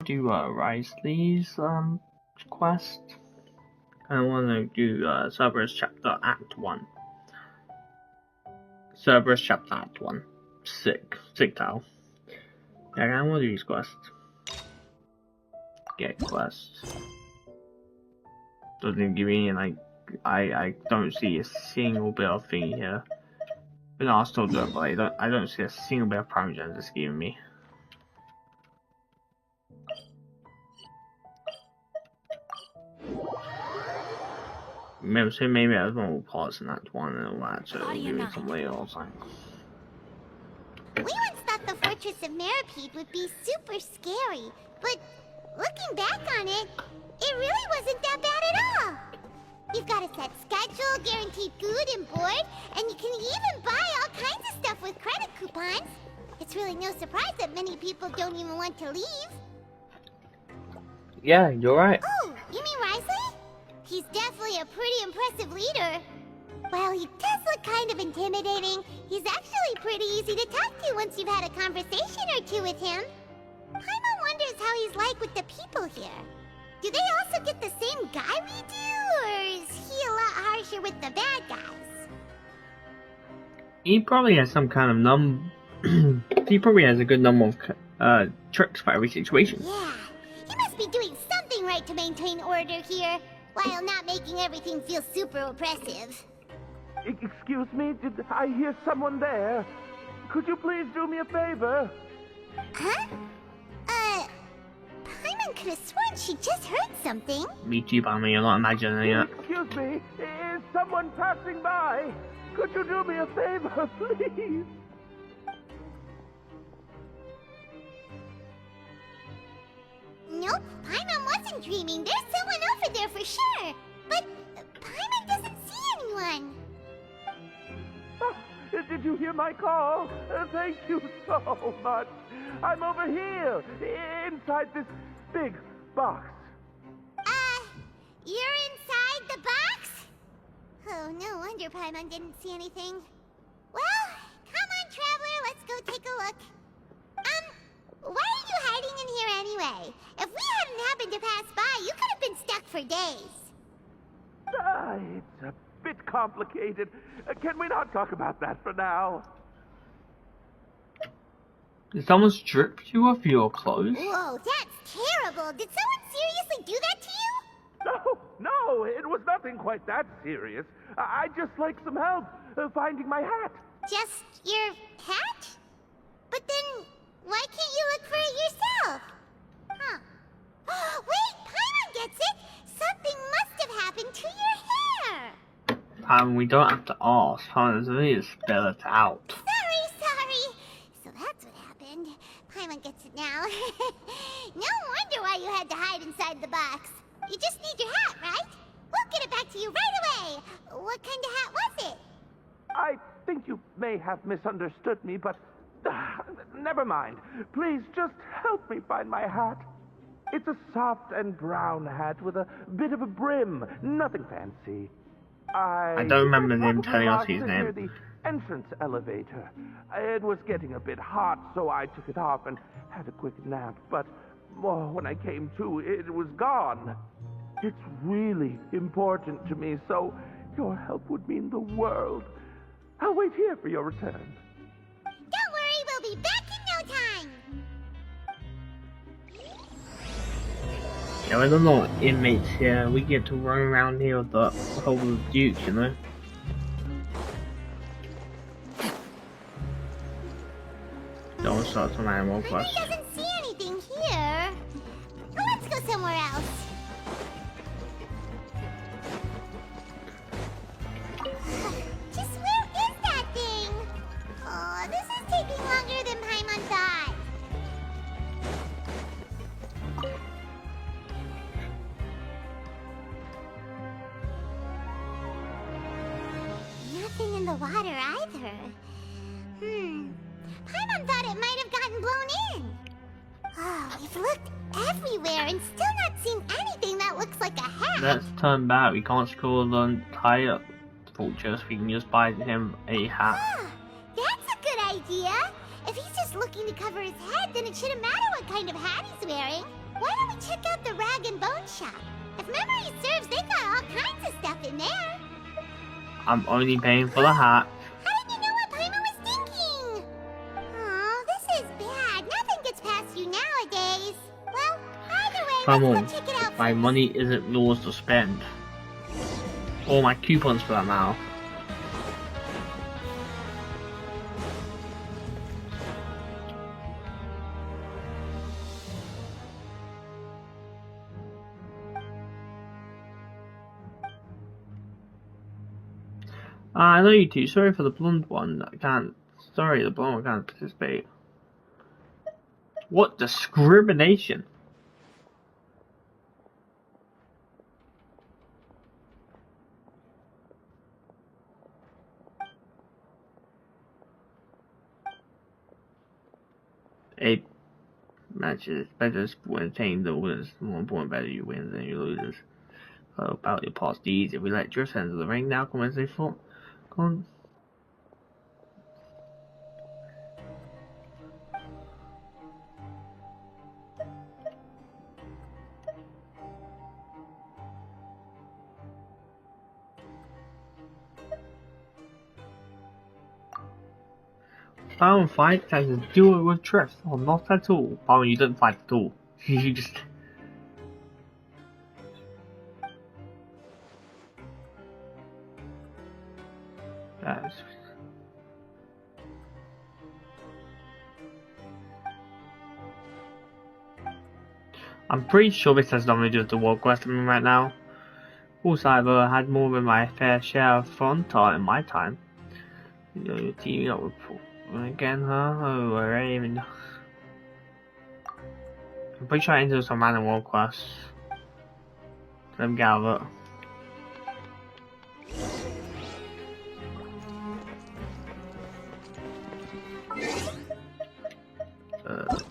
do Wriothesley's quest. I want to do Cerberus Chapter Act 1. Cerberus Chapter Act 1. Sick tile. Yeah, I want to do these quests. Get quests. Doesn't give me like I don't see a single bit of thing here. But no, I'll still do it, but I don't see a single bit of Parmesan it's giving me. Maybe I was more parts in Act 1 and all that, so it'll give me some later or something. We once thought the Fortress of Meripede would be super scary, but looking back on it, it really wasn't that bad at all. You've got a set schedule, guaranteed food and board, and you can even buy all kinds of stuff with credit coupons. It's really no surprise that many people don't even want to leave. Yeah, you're right. Oh, you mean Wriothesley? He's definitely a pretty impressive leader. While he does look kind of intimidating, he's actually pretty easy to talk to once you've had a conversation or two with him. Paimon wonders how he's like with the people here. Do they also get the same guy we do, or is he a lot harsher with the bad guys? He probably has some kind of he probably has a good number of tricks for every situation. Yeah, he must be doing something right to maintain order here, while not making everything feel super oppressive. Excuse me, did I hear someone there? Could you please do me a favor? Huh? Paimon could have sworn she just heard something. Me too, but I mean, I'm not imagining it. Excuse me, is someone passing by? Could you do me a favor, please? Nope, Paimon wasn't dreaming. There's someone over there for sure. But Paimon doesn't see anyone. Did you hear my call? Thank you so much. I'm over here, inside this big box. You're inside the box? Oh, no wonder Paimon didn't see anything. Well, come on, Traveler, let's go take a look. Why are you hiding in here anyway? If we hadn't happened to pass by, you could have been stuck for days. It's a bit complicated. Can we not talk about that for now? Did someone strip you of your clothes? Whoa, that's terrible. Did someone seriously do that to you? No, it was nothing quite that serious. I'd just like some help finding my hat. Just your hat? But then, why can't you look for it yourself? Huh. Wait, Paimon gets it! Something must have happened to your hair! We don't have to ask, huh? We just spell it out. Sorry. So that's what happened. Paimon gets it now. No wonder why you had to hide inside the box. You just need your hat, right? We'll get it back to you right away. What kind of hat was it? I think you may have misunderstood me, but never mind. Please just help me find my hat. It's a soft and brown hat with a bit of a brim. Nothing fancy. I don't remember them telling us his name. Near the entrance elevator. It was getting a bit hot, so I took it off and had a quick nap. But when I came to, it was gone. It's really important to me, so your help would mean the world. I'll wait here for your return. Don't worry, we'll be back in no time. Yeah, we're the little inmates here. We get to run around here with the whole Duke, you know? Don't start some animal quest. Paimon doesn't see anything here. Let's go somewhere else. Just where is that thing? Oh, this is taking longer than Paimon thought. Nothing in the water either. Paimon thought it might have gotten blown in. Oh, we've looked everywhere and still not seen anything that looks like a hat. Let's turn back. We can't score the entire fortress. We can just buy him a hat. That's a good idea. If he's just looking to cover his head, then it shouldn't matter what kind of hat he's wearing. Why don't we check out the Rag and Bone Shop? If memory serves, they got all kinds of stuff in there. I'm only paying for the hat. How did you know what Paimon was thinking? Oh, this is bad. Nothing gets past you nowadays. Well, either way, Come on. let's go check it out My first. money isn't yours to spend. All my coupons for that now. I know you two. Sorry for the blonde one. I can't. Sorry, the blonde one can't participate. What discrimination? Eight matches. Better entertain the winners. More important, better you win than you losers. About your past deeds. If we let Drift enter the ring now, come Wednesday for. Come on. Power fight has to do it with Drift. Oh, not at all. Power, you didn't fight at all. You just. That's. I'm pretty sure this has nothing to do with the World Quest I'm in right now. Also, I've had more than my fair share of fun time in my time. You know, you're teaming up with again, huh? Oh, I don't even. I'm pretty sure I entered some random World Quest. Let me get out of it.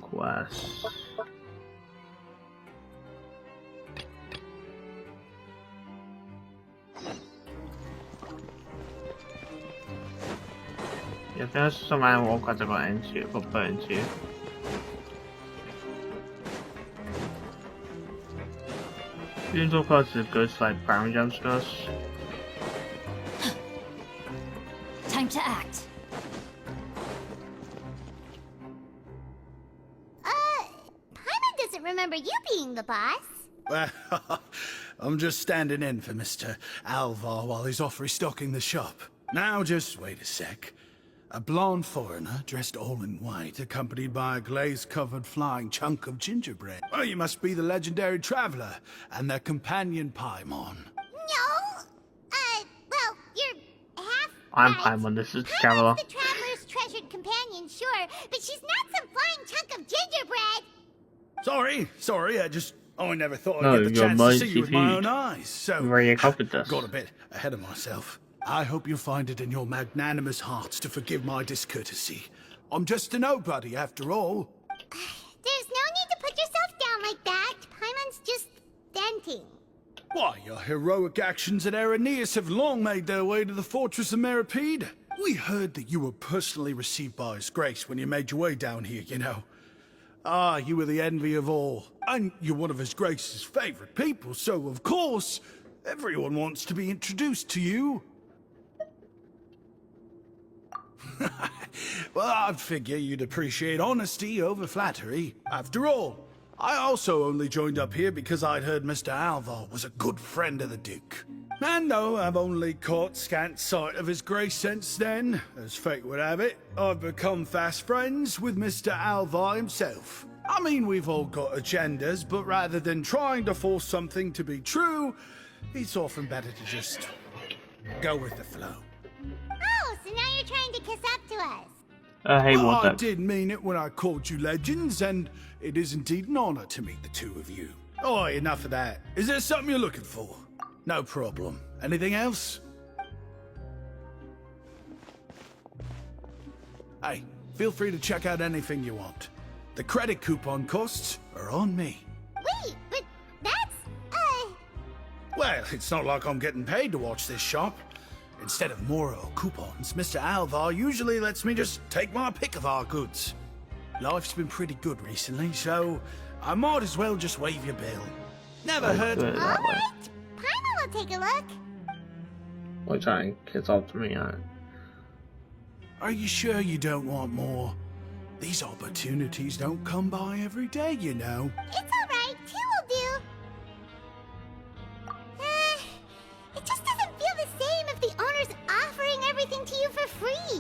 Quest. Yeah, there's some random World Quest I got put into. These World Quests is good for like primary jump stuff. Time to act. Paimon doesn't remember you being the boss. Well, I'm just standing in for Mr. Alvar while he's off restocking the shop. Now, just wait a sec. A blonde foreigner, dressed all in white, accompanied by a glaze-covered flying chunk of gingerbread. Well, you must be the legendary traveler and their companion Paimon. No. Well, you're half I'm right. Paimon, this is Traveler. Paimon's the traveler's treasured companion, sure, but she's not some flying chunk of gingerbread. Sorry, I never thought No, I'd get the you're chance to see you with my food. own eyes, so... You already covered this. Got a bit ahead of myself. I hope you find it in your magnanimous hearts to forgive my discourtesy. I'm just a nobody, after all. There's no need to put yourself down like that. Paimon's just venting. Why, your heroic actions at Araneus have long made their way to the fortress of Meripede. We heard that you were personally received by His Grace when you made your way down here, you know. Ah, you were the envy of all. And you're one of His Grace's favorite people, so of course, everyone wants to be introduced to you. Well, I'd figure you'd appreciate honesty over flattery. After all, I also only joined up here because I'd heard Mr. Alvar was a good friend of the Duke. And though I've only caught scant sight of His Grace since then, as fate would have it, I've become fast friends with Mr. Alvar himself. I mean, we've all got agendas, but rather than trying to force something to be true, it's often better to just go with the flow. Oh, so now you're trying to kiss up to us. Hey, Well, what I the? did mean it when I called you legends, and it is indeed an honor to meet the two of you. Oh, enough of that. Is there something you're looking for? No problem. Anything else? Hey, feel free to check out anything you want. The credit coupon costs are on me. Wait, but that's, Well, it's not like I'm getting paid to watch this shop. Instead of more coupons, Mr. Alvar usually lets me just take my pick of our goods. Life's been pretty good recently, so I might as well just waive your bill. Never heard. Good, that way. Alright, Paimon will take a look. Which I kids up to me, Are you sure you don't want more? These opportunities don't come by every day, you know. It's alright, 2 will do. It just doesn't feel the same if the owner's offering everything to you for free.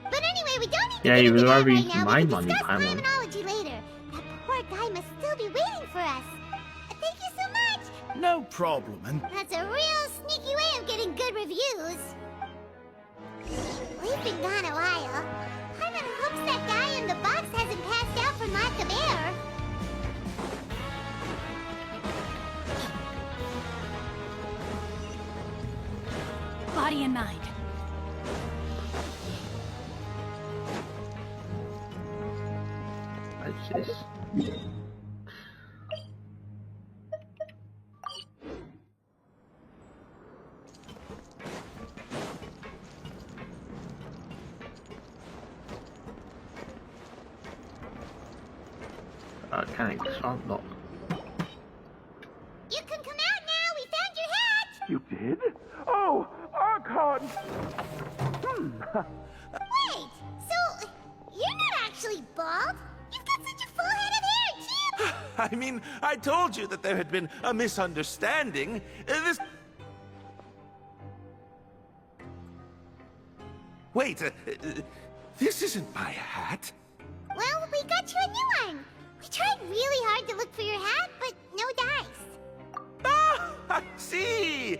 But anyway, we don't need to Yeah, get you into would that rather right use now. my We can money, discuss Paimon. Paimonology later. That poor guy must still be waiting for us. Thank you so much. No problem, and That's a real sneaky way of getting good reviews. We've been gone a while. Paimon hopes that guy in the box hasn't passed out from lack of air. Body and mind. What's this? Can I stop? Look. You can come out now. We found your hat. You did? Oh, Archon! Wait, so you're not actually bald? You've got such a full head of hair, too. I mean, I told you that there had been a misunderstanding. Wait, this isn't my hat. Well, we got you a new one. We tried really hard to look for your hat, but no dice. Ah, I see.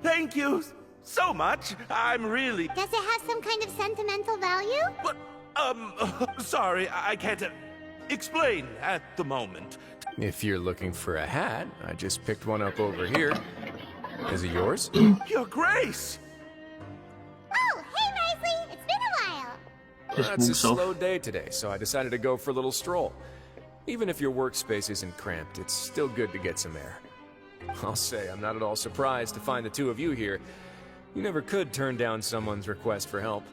Thank you so much. I'm really... Does it have some kind of sentimental value? But, sorry, I can't explain at the moment. If you're looking for a hat, I just picked one up over here. Is it yours? Your Grace! Oh, hey, Wriothesley. It's been a while. Just It's a walks off. slow day today, so I decided to go for a little stroll. Even if your workspace isn't cramped, it's still good to get some air. I'll say I'm not at all surprised to find the two of you here. You never could turn down someone's request for help.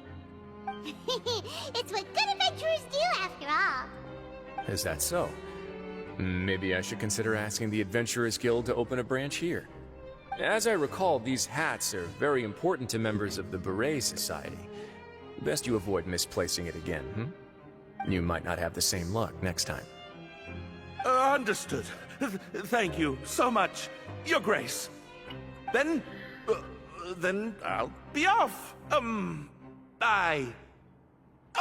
It's what good adventurers do, after all. Is that so? Maybe I should consider asking the Adventurers Guild to open a branch here. As I recall, these hats are very important to members of the Beret Society. Best you avoid misplacing it again, You might not have the same luck next time. Understood. Thank you so much, Your Grace. Then I'll be off. I'll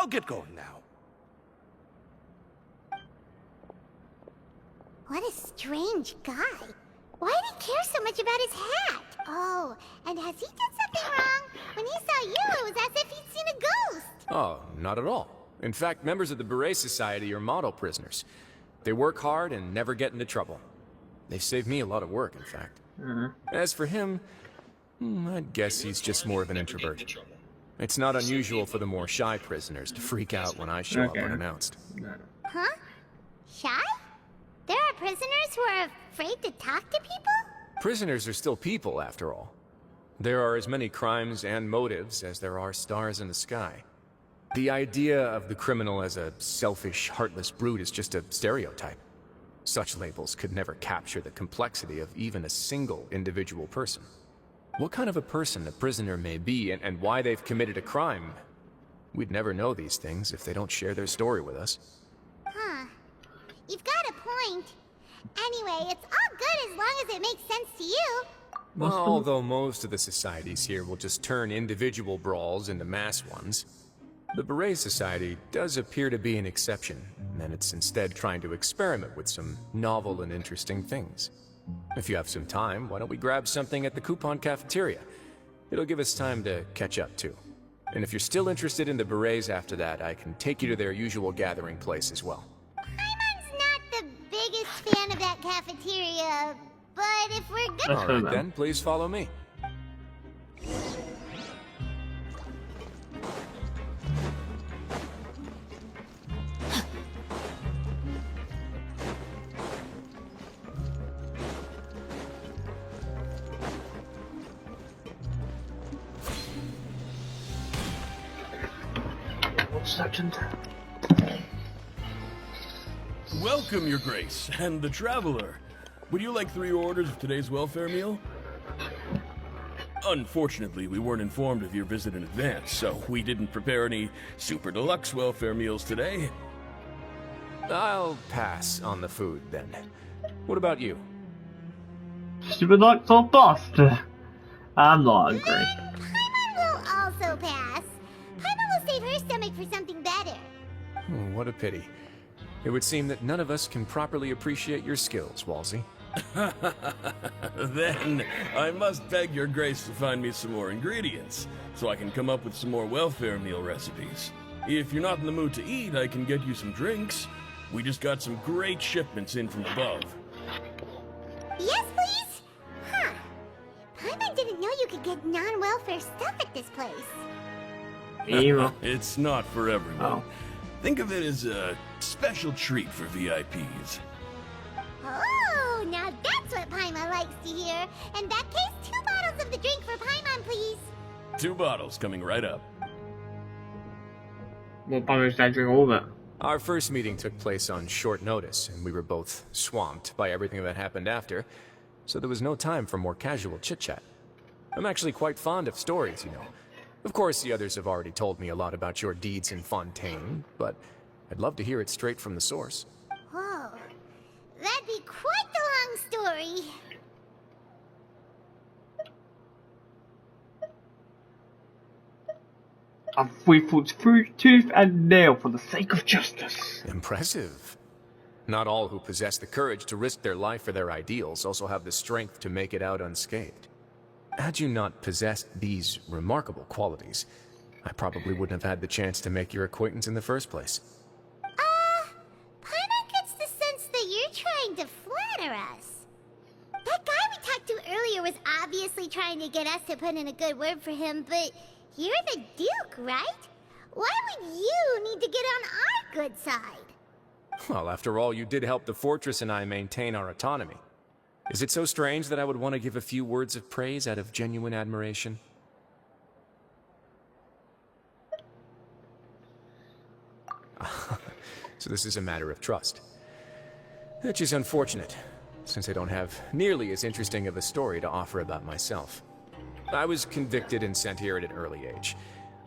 get going now. What a strange guy. Why did he care so much about his hat? Oh, and has he done something wrong? When he saw you, it was as if he'd seen a ghost. Oh, not at all. In fact, members of the Beret Society are model prisoners. They work hard and never get into trouble. They saved me a lot of work, in fact. As for him, I'd guess he's just more of an introvert. It's not unusual for the more shy prisoners to freak out when I show up unannounced. Huh? Shy? There are prisoners who are afraid to talk to people? Prisoners are still people, after all. There are as many crimes and motives as there are stars in the sky. The idea of the criminal as a selfish, heartless brute is just a stereotype. Such labels could never capture the complexity of even a single individual person. What kind of a person a prisoner may be and why they've committed a crime, we'd never know these things if they don't share their story with us. Huh. You've got a point. Anyway, it's all good as long as it makes sense to you. Well, although most of the societies here will just turn individual brawls into mass ones, the Beret Society does appear to be an exception, and it's instead trying to experiment with some novel and interesting things. If you have some time, why don't we grab something at the Coupon Cafeteria? It'll give us time to catch up, too. And if you're still interested in the Berets after that, I can take you to their usual gathering place as well. Paimon's not the biggest fan of that cafeteria, but if we're good... Let's All go right, then. then, please follow me. One second. Welcome, Your Grace, and the Traveler. Would you like 3 orders of today's welfare meal? Unfortunately, we weren't informed of your visit in advance, so we didn't prepare any super deluxe welfare meals today. I'll pass on the food, then. What about you? Super Deluxe or bust? I'm not agree. Paimon will also pass. Paimon will save her stomach for something better. What a pity. It would seem that none of us can properly appreciate your skills, Walsey. Then, I must beg Your Grace to find me some more ingredients, so I can come up with some more welfare meal recipes. If you're not in the mood to eat, I can get you some drinks. We just got some great shipments in from above. Yes, please? Huh. Paimon didn't know you could get non-welfare stuff at this place. Evil. It's not for everyone. Oh. Think of it as a special treat for VIPs. Oh, now that's what Paimon likes to hear. In that case, 2 bottles of the drink for Paimon, please. 2 bottles coming right up. Well, probably should drink all of it. Our first meeting took place on short notice, and we were both swamped by everything that happened after, so there was no time for more casual chit-chat. I'm actually quite fond of stories, you know. Of course, the others have already told me a lot about your deeds in Fontaine, but I'd love to hear it straight from the source. Whoa. That'd be quite the long story. I'm free for tooth and nail for the sake of justice. Impressive. Not all who possess the courage to risk their life for their ideals also have the strength to make it out unscathed. Had you not possessed these remarkable qualities, I probably wouldn't have had the chance to make your acquaintance in the first place. Paimon gets the sense that you're trying to flatter us. That guy we talked to earlier was obviously trying to get us to put in a good word for him, but you're the Duke, right? Why would you need to get on our good side? Well, after all, you did help the fortress and I maintain our autonomy. Is it so strange that I would want to give a few words of praise out of genuine admiration? So this is a matter of trust. Which is unfortunate, since I don't have nearly as interesting of a story to offer about myself. I was convicted and sent here at an early age.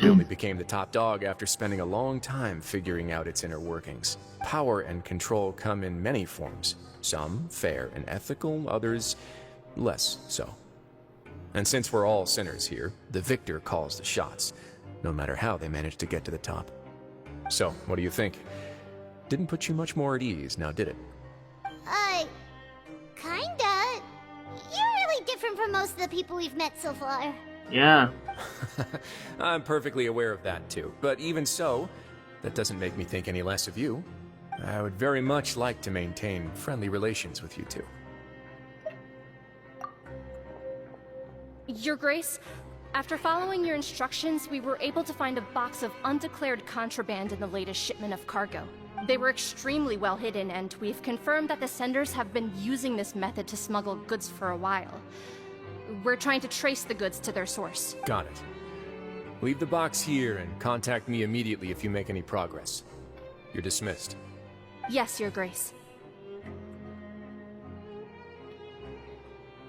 I only became the top dog after spending a long time figuring out its inner workings. Power and control come in many forms. Some fair and ethical, others less so. And since we're all sinners here, the victor calls the shots, no matter how they manage to get to the top. So, what do you think? Didn't put you much more at ease, now did it? Kinda. You're really different from most of the people we've met so far. Yeah. I'm perfectly aware of that too, but even so, that doesn't make me think any less of you. I would very much like to maintain friendly relations with you two. Your Grace, after following your instructions, we were able to find a box of undeclared contraband in the latest shipment of cargo. They were extremely well hidden, and we've confirmed that the senders have been using this method to smuggle goods for a while. We're trying to trace the goods to their source. Got it. Leave the box here and contact me immediately if you make any progress. You're dismissed. Yes, Your Grace.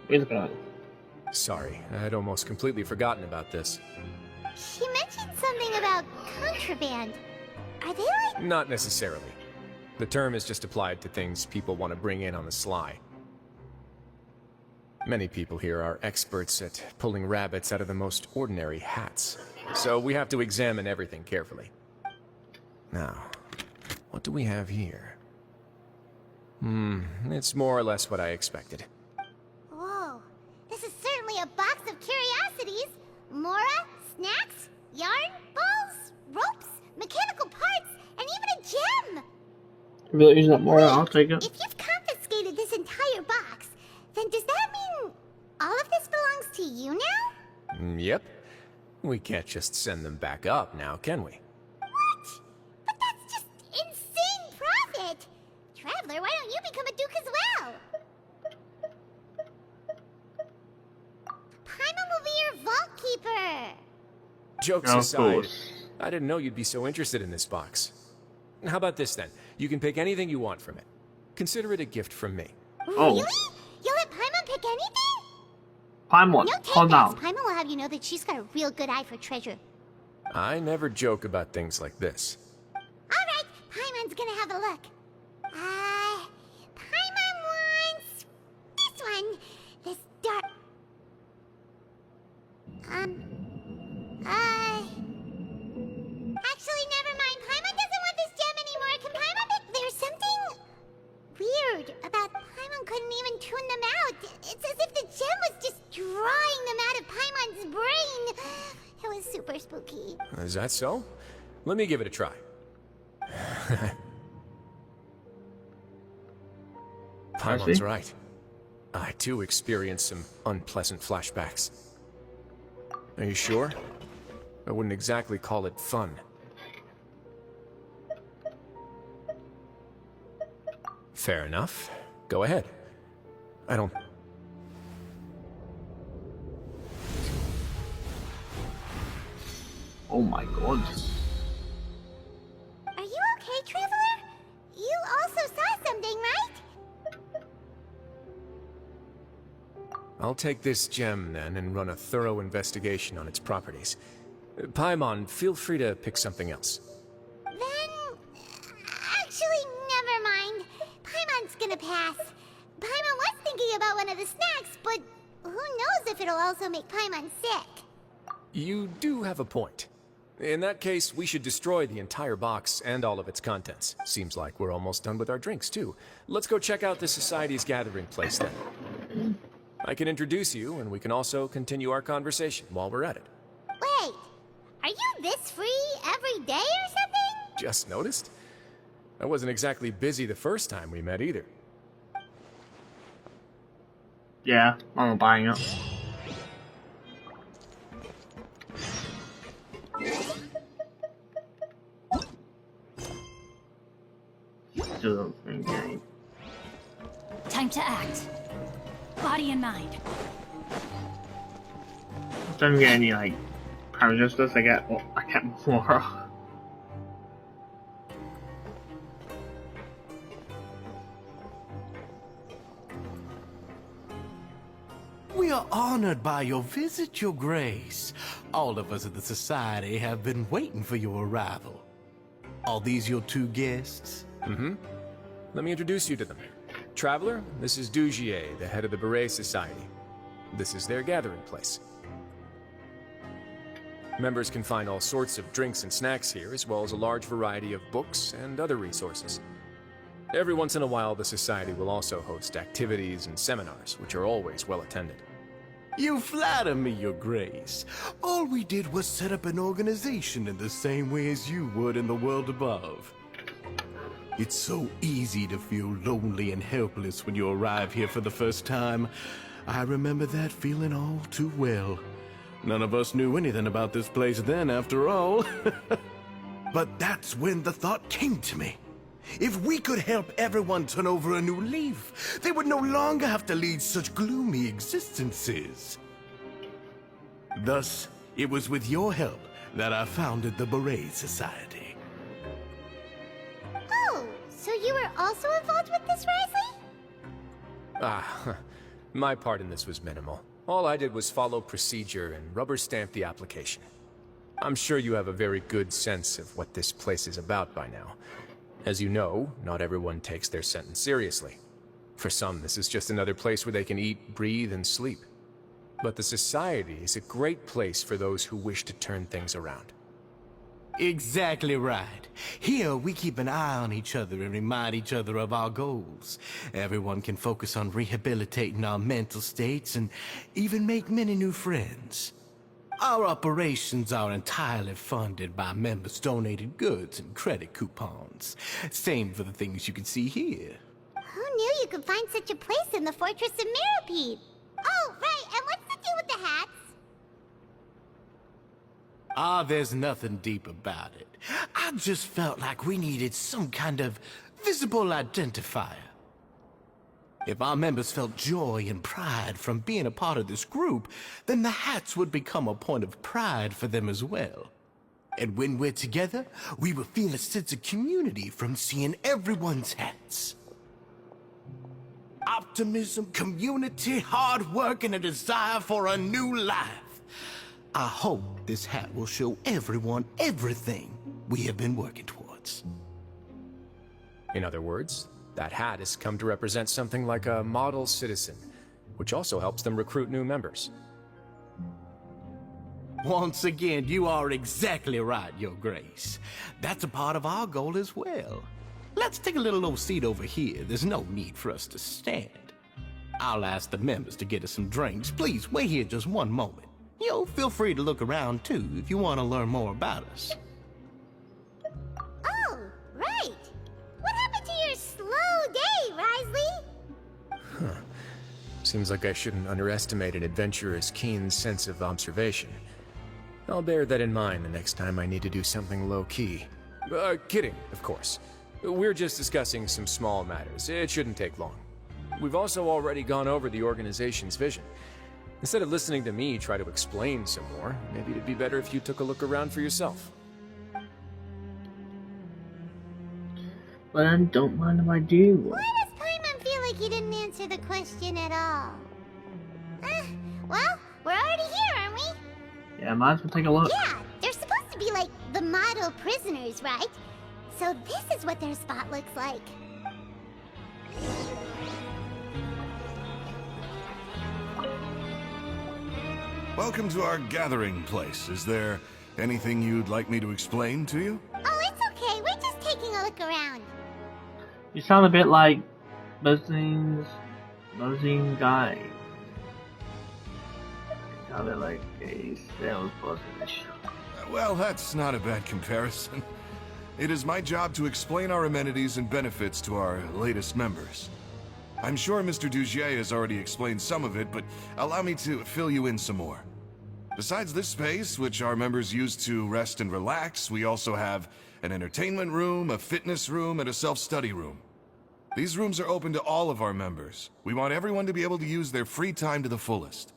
Wait a minute. Sorry, I'd almost completely forgotten about this. She mentioned something about contraband. Are they like... Not necessarily. The term is just applied to things people want to bring in on the sly. Many people here are experts at pulling rabbits out of the most ordinary hats, so we have to examine everything carefully. Now, what do we have here? It's more or less what I expected. Whoa. This is certainly a box of curiosities. Mora, snacks, yarn, balls, ropes, mechanical parts, and even a gem! If you're using that more, I'll take it. If you've confiscated this entire box, then does that mean all of this belongs to you now? Yep. We can't just send them back up now, can we? What? But that's just insane profit! Traveler, why don't you become a duke as well? Paimon will be your vault keeper! Jokes Of aside, course. I didn't know you'd be so interested in this box. How about this then? You can pick anything you want from it. Consider it a gift from me. Oh. Really? You'll let Paimon pick anything? Paimon, No calm takebacks. down. Paimon will have you know that she's got a real good eye for treasure. I never joke about things like this. Alright, Paimon's gonna have a look. Paimon wants this one. This dark... Actually, never mind. Paimon doesn't want this gem anymore. Can Paimon pick... There's something weird about Paimon couldn't even tune them out. It's as if the gem was just drawing them out of Paimon's brain. It was super spooky. Is that so? Let me give it a try. Paimon's right. I too experienced some unpleasant flashbacks. Are you sure? I wouldn't exactly call it fun. Fair enough. Go ahead. I don't... Oh my god. Are you okay, Traveler? You also saw something, right? I'll take this gem then and run a thorough investigation on its properties. Paimon, feel free to pick something else. Then... Actually, never mind. Paimon's gonna pass. Paimon was thinking about one of the snacks, but who knows if it'll also make Paimon sick. You do have a point. In that case, we should destroy the entire box and all of its contents. Seems like we're almost done with our drinks, too. Let's go check out the Society's gathering place, then. I can introduce you, and we can also continue our conversation while we're at it. Wait, are you this free every day or something? Just noticed? I wasn't exactly busy the first time we met, either. Yeah, I'm not buying it. Still don't think Time to act. Body and mind. don't get any like power justice. I get more. We are honored by your visit, Your Grace. All of us at the Society have been waiting for your arrival. Are these your two guests? Mm-hmm. Let me introduce you to them. Traveler, this is Dugier, the head of the Beret Society. This is their gathering place. Members can find all sorts of drinks and snacks here, as well as a large variety of books and other resources. Every once in a while, the Society will also host activities and seminars, which are always well attended. You flatter me, Your Grace. All we did was set up an organization in the same way as you would in the world above. It's so easy to feel lonely and helpless when you arrive here for the first time. I remember that feeling all too well. None of us knew anything about this place then, after all. But that's when the thought came to me. If we could help everyone turn over a new leaf, they would no longer have to lead such gloomy existences. Thus, it was with your help that I founded the Beret Society. Oh, so you were also involved with this, Wriothesley? My part in this was minimal. All I did was follow procedure and rubber stamp the application. I'm sure you have a very good sense of what this place is about by now. As you know, not everyone takes their sentence seriously. For some, this is just another place where they can eat, breathe, and sleep. But the Society is a great place for those who wish to turn things around. Exactly right. Here, we keep an eye on each other and remind each other of our goals. Everyone can focus on rehabilitating our mental states and even make many new friends. Our operations are entirely funded by members' donated goods and credit coupons. Same for the things you can see here. Who knew you could find such a place in the Fortress of Mirapede? Oh, right, and what's the deal with the hats? Ah, there's nothing deep about it. I just felt like we needed some kind of visible identifier. If our members felt joy and pride from being a part of this group, then the hats would become a point of pride for them as well. And when we're together, we will feel a sense of community from seeing everyone's hats. Optimism, community, hard work, and a desire for a new life. I hope this hat will show everyone everything we have been working towards. In other words, that hat has come to represent something like a model citizen, which also helps them recruit new members. Once again, you are exactly right, Your Grace. That's a part of our goal as well. Let's take a little old seat over here. There's no need for us to stand. I'll ask the members to get us some drinks. Please, wait here just one moment. Feel free to look around, too, if you want to learn more about us. Oh, right. What happened to your slow day, Wriothesley? Seems like I shouldn't underestimate an adventurer's keen sense of observation. I'll bear that in mind the next time I need to do something low-key. Kidding, of course. We're just discussing some small matters. It shouldn't take long. We've also already gone over the organization's vision. Instead of listening to me try to explain some more, maybe it'd be better if you took a look around for yourself. Well, then, don't mind if I do. Why does Paimon feel like he didn't answer the question at all? Well, we're already here, aren't we? Yeah, might as well take a look. Yeah, they're supposed to be like the model prisoners, right? So this is what their spot looks like. Welcome to our gathering place. Is there anything you'd like me to explain to you? Oh, it's okay. We're just taking a look around. You sound a bit like buzzing guy. You sound a bit like a salesperson. Well, that's not a bad comparison. It is my job to explain our amenities and benefits to our latest members. I'm sure Mr. Dugier has already explained some of it, but allow me to fill you in some more. Besides this space, which our members use to rest and relax, we also have an entertainment room, a fitness room, and a self-study room. These rooms are open to all of our members. We want everyone to be able to use their free time to the fullest.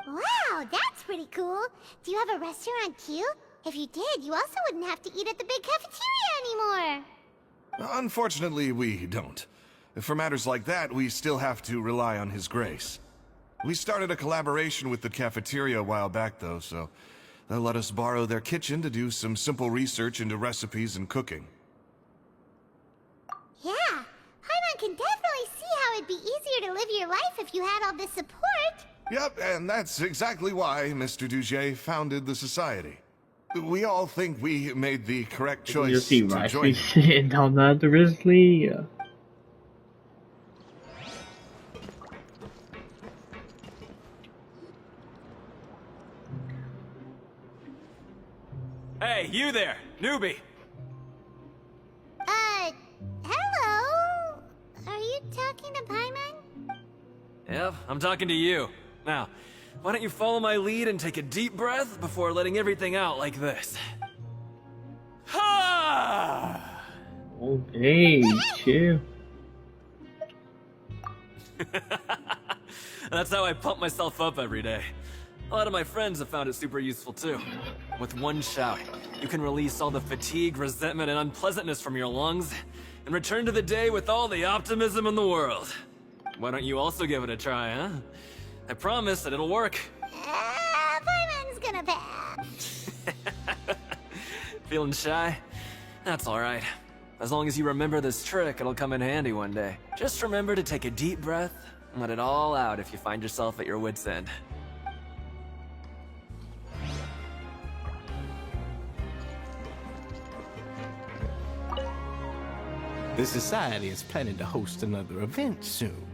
Wow, that's pretty cool. Do you have a restaurant too? If you did, you also wouldn't have to eat at the big cafeteria anymore. Unfortunately, we don't. For matters like that, we still have to rely on His Grace. We started a collaboration with the cafeteria a while back, though, so they'll let us borrow their kitchen to do some simple research into recipes and cooking. Yeah, Paimon can definitely see how it'd be easier to live your life if you had all this support. Yep, and that's exactly why Mr. Dugier founded the society. We all think we made the correct choice You see, to right? join. Sitting down there, Wriothesley. Hey, you there, newbie! Hello? Are you talking to Paimon? Yep, I'm talking to you. Now, why don't you follow my lead and take a deep breath before letting everything out like this? Ha! Okay, chill. That's how I pump myself up every day. A lot of my friends have found it super useful too. With one shout, you can release all the fatigue, resentment, and unpleasantness from your lungs and return to the day with all the optimism in the world. Why don't you also give it a try, huh? I promise that it'll work. Paimon's gonna pass. Feeling shy? That's alright. As long as you remember this trick, it'll come in handy one day. Just remember to take a deep breath and let it all out if you find yourself at your wit's end. The Society is planning to host another event soon.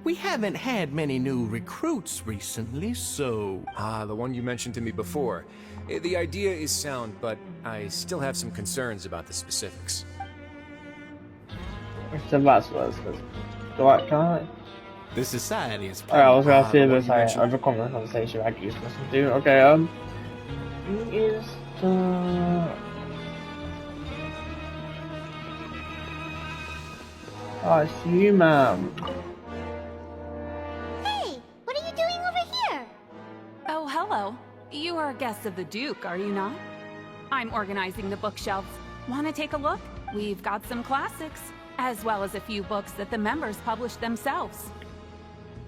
We haven't had many new recruits recently, so... Ah, the one you mentioned to me before. The idea is sound, but I still have some concerns about the specifics. The last was do I can't. The Society is Alright, I was gonna say the one this. you I mentioned- overcome the conversation. I can use this to do. Okay, who is the? Oh, I see you, ma'am. Hey, what are you doing over here? Oh, hello. You are guests of the Duke, are you not? I'm organizing the bookshelves. Want to take a look? We've got some classics. as well as a few books that the members published themselves.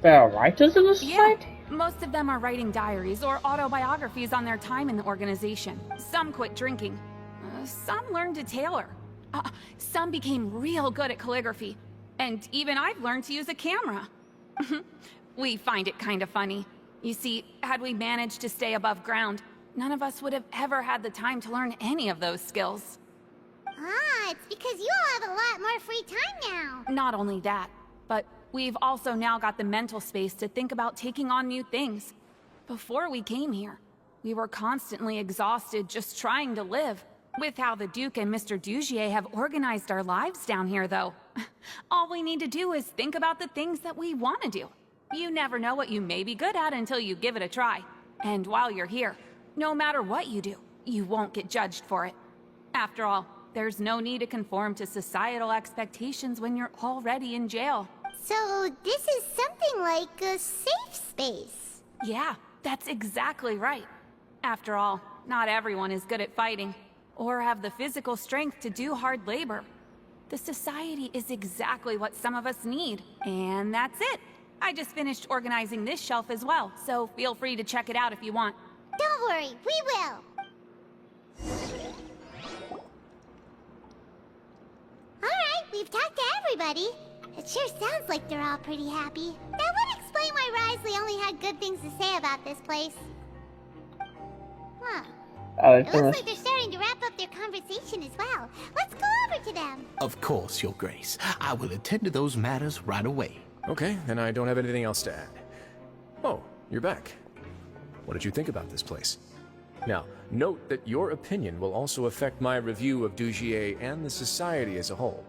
There are writers in the Yeah, society? most of them are writing diaries or autobiographies on their time in the organization. Some quit drinking. Some learned to tailor. Some became real good at calligraphy. And even I've learned to use a camera. We find it kind of funny. You see, had we managed to stay above ground, none of us would have ever had the time to learn any of those skills. Ah, it's because you all have a lot more free time now. Not only that, but we've also now got the mental space to think about taking on new things. Before we came here, we were constantly exhausted just trying to live. With how the Duke and Mr. Dugier have organized our lives down here, though, all we need to do is think about the things that we want to do. You never know what you may be good at until you give it a try. And while you're here, no matter what you do, you won't get judged for it. After all, there's no need to conform to societal expectations when you're already in jail. So this is something like a safe space. Yeah, that's exactly right. After all, not everyone is good at fighting, or have the physical strength to do hard labor. The society is exactly what some of us need, and that's it. I just finished organizing this shelf as well, so feel free to check it out if you want. Don't worry, we will. Alright, we've talked to everybody. It sure sounds like they're all pretty happy. That would explain why Wriothesley only had good things to say about this place. Huh. It looks like they're starting to wrap up their conversation as well. Let's go over to them. Of course, Your Grace. I will attend to those matters right away. Okay, then I don't have anything else to add. Oh, you're back. What did you think about this place? Now, note that your opinion will also affect my review of Dugier and the society as a whole.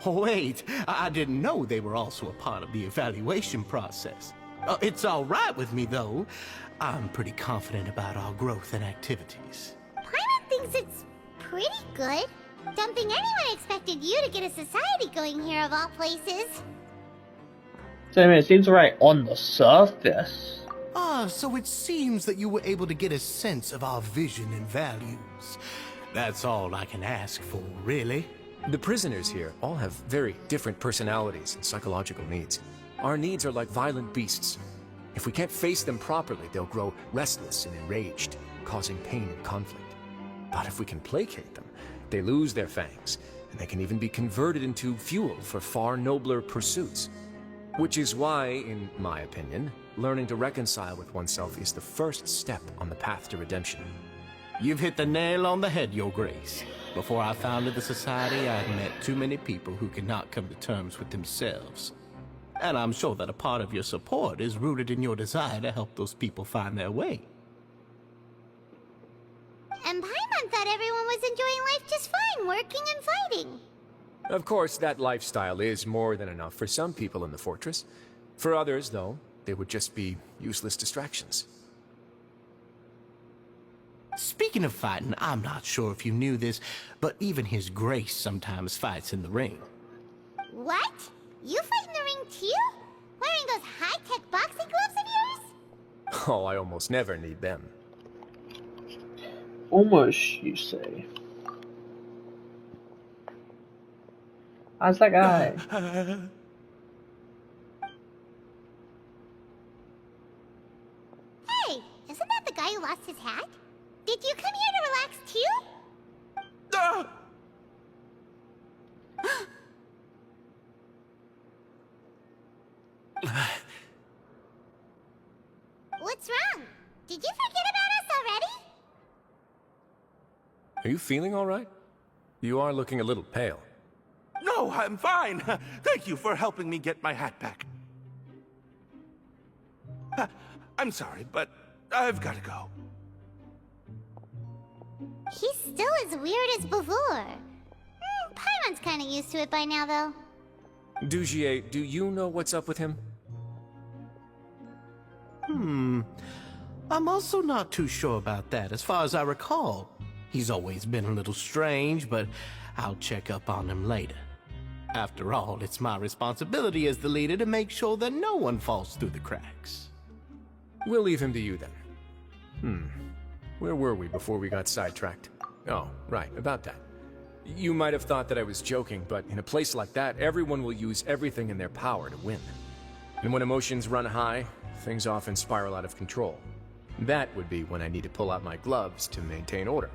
Wait, I didn't know they were also a part of the evaluation process. It's all right with me, though. I'm pretty confident about our growth and activities. Paimon thinks it's pretty good. Don't think anyone expected you to get a society going here of all places. So I mean, it seems right on the surface. So it seems that you were able to get a sense of our vision and values. That's all I can ask for, really. The prisoners here all have very different personalities and psychological needs. Our needs are like violent beasts. If we can't face them properly, they'll grow restless and enraged, causing pain and conflict. But if we can placate them, they lose their fangs, and they can even be converted into fuel for far nobler pursuits. Which is why, in my opinion, learning to reconcile with oneself is the first step on the path to redemption. You've hit the nail on the head, Your Grace. Before I founded the Society, I'd met too many people who could not come to terms with themselves. And I'm sure that a part of your support is rooted in your desire to help those people find their way. And Paimon thought everyone was enjoying life just fine, working and fighting. Of course, that lifestyle is more than enough for some people in the fortress. For others, though, they would just be useless distractions. Speaking of fighting, I'm not sure if you knew this, but even His Grace sometimes fights in the ring. What? You fight in the ring too? Wearing those high-tech boxing gloves of yours? Oh, I almost never need them. Almost, you say. How's that guy? Hey, isn't that the guy who lost his hat? Did you come here to relax too? What's wrong? Did you forget about us already? Are you feeling all right? You are looking a little pale. No, I'm fine. Thank you for helping me get my hat back. I'm sorry, but I've got to go. He's still as weird as before. Paimon's kind of used to it by now, though. Dugier, do you know what's up with him? I'm also not too sure about that. As far as I recall, he's always been a little strange, but I'll check up on him later. After all, it's my responsibility as the leader to make sure that no one falls through the cracks. We'll leave him to you then. Where were we before we got sidetracked? Oh, right, about that. You might have thought that I was joking, but in a place like that, everyone will use everything in their power to win. And when emotions run high, things often spiral out of control. That would be when I need to pull out my gloves to maintain order.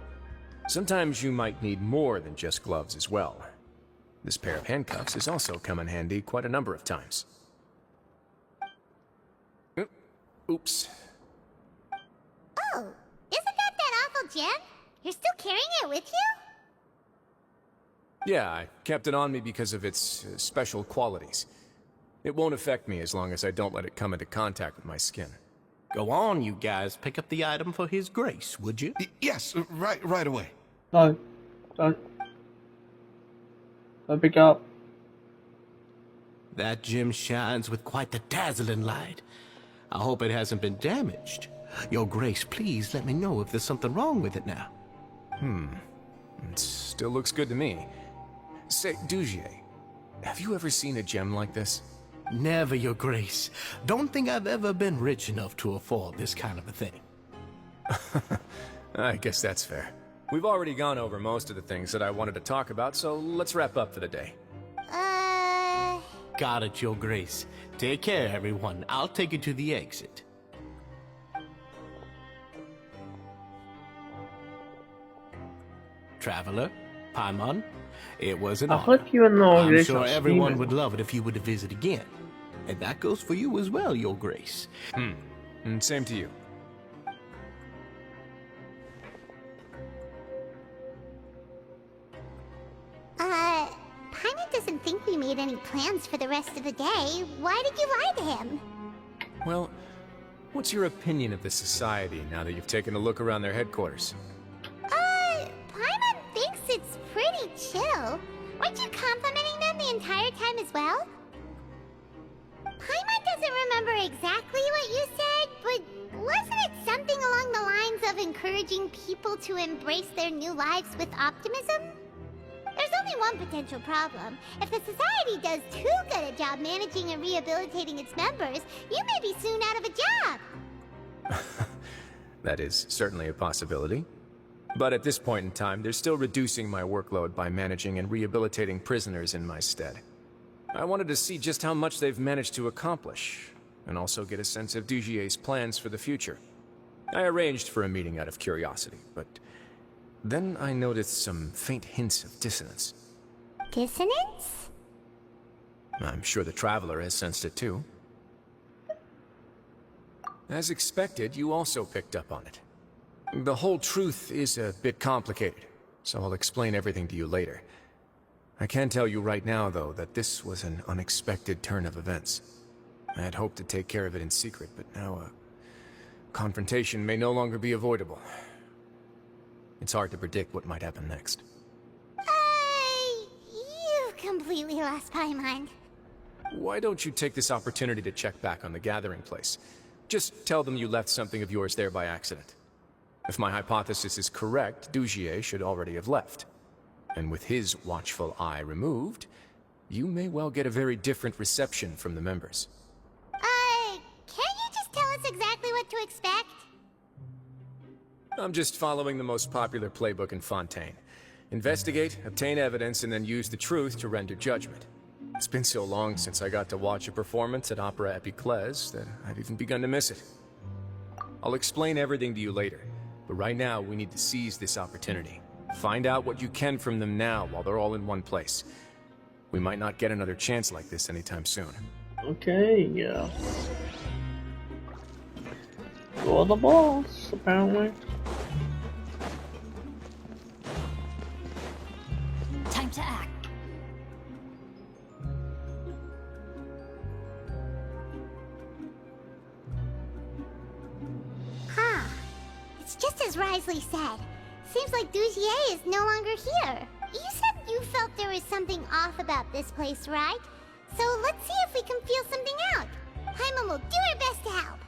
Sometimes you might need more than just gloves as well. This pair of handcuffs has also come in handy quite a number of times. Oops. Oh, isn't that awful gem? You're still carrying it with you? Yeah, I kept it on me because of its special qualities. It won't affect me as long as I don't let it come into contact with my skin. Go on, you guys. Pick up the item for His Grace, would you? Yes, right away. No, don't pick up. That gem shines with quite the dazzling light. I hope it hasn't been damaged. Your Grace, please let me know if there's something wrong with it now. It still looks good to me. Say, Dugier, have you ever seen a gem like this? Never, Your Grace. Don't think I've ever been rich enough to afford this kind of a thing. I guess that's fair. We've already gone over most of the things that I wanted to talk about, so let's wrap up for the day. Got it, Your Grace. Take care, everyone. I'll take you to the exit. Traveler, Paimon, it was an I honor. hope you and the I'm organization sure are everyone scheming. would love it if you were to visit again. And that goes for you as well, Your Grace. And same to you. Paimon doesn't think we made any plans for the rest of the day. Why did you lie to him? Well, what's your opinion of this society now that you've taken a look around their headquarters? Paimon thinks it's pretty chill. Weren't you complimenting them the entire time as well? Paimon doesn't remember exactly what you said, but wasn't it something along the lines of encouraging people to embrace their new lives with optimism? There's only one potential problem. If the society does too good a job managing and rehabilitating its members, you may be soon out of a job. That is certainly a possibility. But at this point in time, they're still reducing my workload by managing and rehabilitating prisoners in my stead. I wanted to see just how much they've managed to accomplish, and also get a sense of Dugier's plans for the future. I arranged for a meeting out of curiosity, but then I noticed some faint hints of dissonance. Dissonance? I'm sure the Traveler has sensed it too. As expected, you also picked up on it. The whole truth is a bit complicated, so I'll explain everything to you later. I can tell you right now, though, that this was an unexpected turn of events. I had hoped to take care of it in secret, but now a confrontation may no longer be avoidable. It's hard to predict what might happen next. You've completely lost my mind. Why don't you take this opportunity to check back on the gathering place? Just tell them you left something of yours there by accident. If my hypothesis is correct, Dugier should already have left. And with his watchful eye removed, you may well get a very different reception from the members. Can't you just tell us exactly what to expect? I'm just following the most popular playbook in Fontaine. Investigate, obtain evidence, and then use the truth to render judgment. It's been so long since I got to watch a performance at Opera Epiclese that I've even begun to miss it. I'll explain everything to you later, but right now we need to seize this opportunity. Find out what you can from them now while they're all in one place. We might not get another chance like this anytime soon. Okay, yeah. You're the boss, apparently. Time to act. It's just as Wriothesley said. Seems like Dugier is no longer here. You said you felt there was something off about this place, right? So let's see if we can feel something out. Paimon will do her best to help.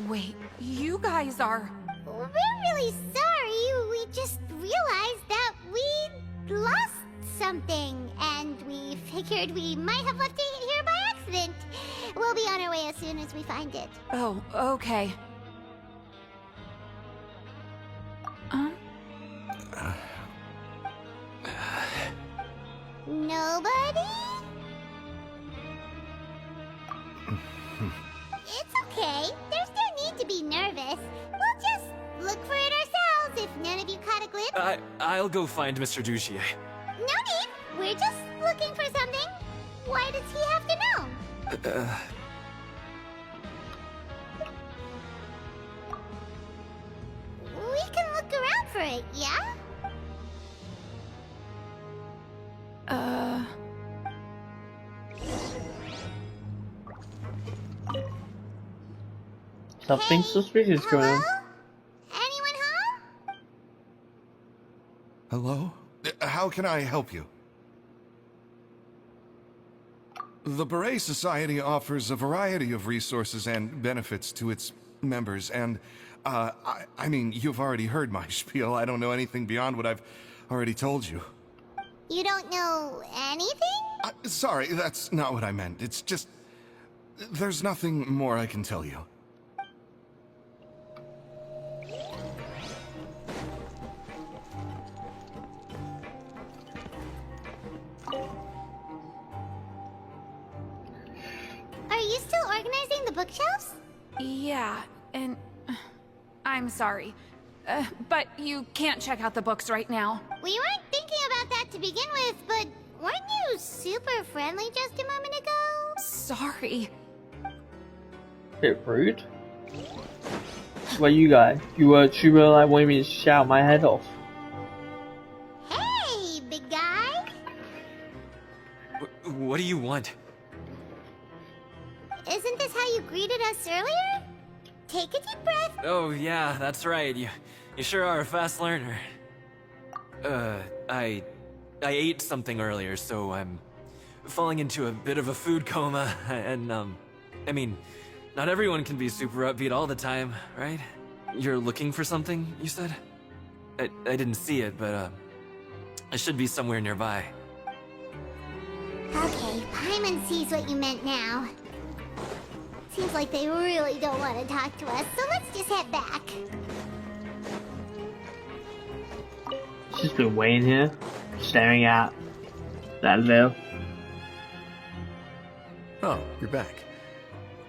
Wait, you guys are... We're really sorry. We just realized that we lost something, and we figured we might have left it here by accident. We'll We'll be on our way as soon as we find it. Oh, okay. Nobody? It's okay. There's no need to be nervous. We'll just look for it ourselves if none of you caught a glimpse. I'll go find Mr. Duchier. No need. We're just looking for something. Why does he have to know? We can look around for it, yeah? Something suspicious going on. Anyone home? Hello? How can I help you? The Beret Society offers a variety of resources and benefits to its members, and, I mean, you've already heard my spiel. I don't know anything beyond what I've already told you. You don't know anything? Sorry, that's not what I meant. It's just... there's nothing more I can tell you. Are you still organizing the bookshelves? Yeah, and I'm sorry. But you can't check out the books right now. We weren't thinking about that to begin with, but weren't you super friendly just a moment ago? Sorry. Bit rude. Well, you guys, you were like wanting me to shout my head off. Hey, big guy. What do you want? Isn't this how you greeted us earlier? Take a deep breath. Oh, yeah, that's right. You sure are a fast learner. I ate something earlier, so I'm falling into a bit of a food coma, and, I mean, not everyone can be super upbeat all the time, right? You're looking for something, you said? I didn't see it, but, it should be somewhere nearby. Okay, Paimon sees what you meant now. Seems like they really don't want to talk to us, so let's just head back. She's been waiting here, staring at that little. Oh, you're back.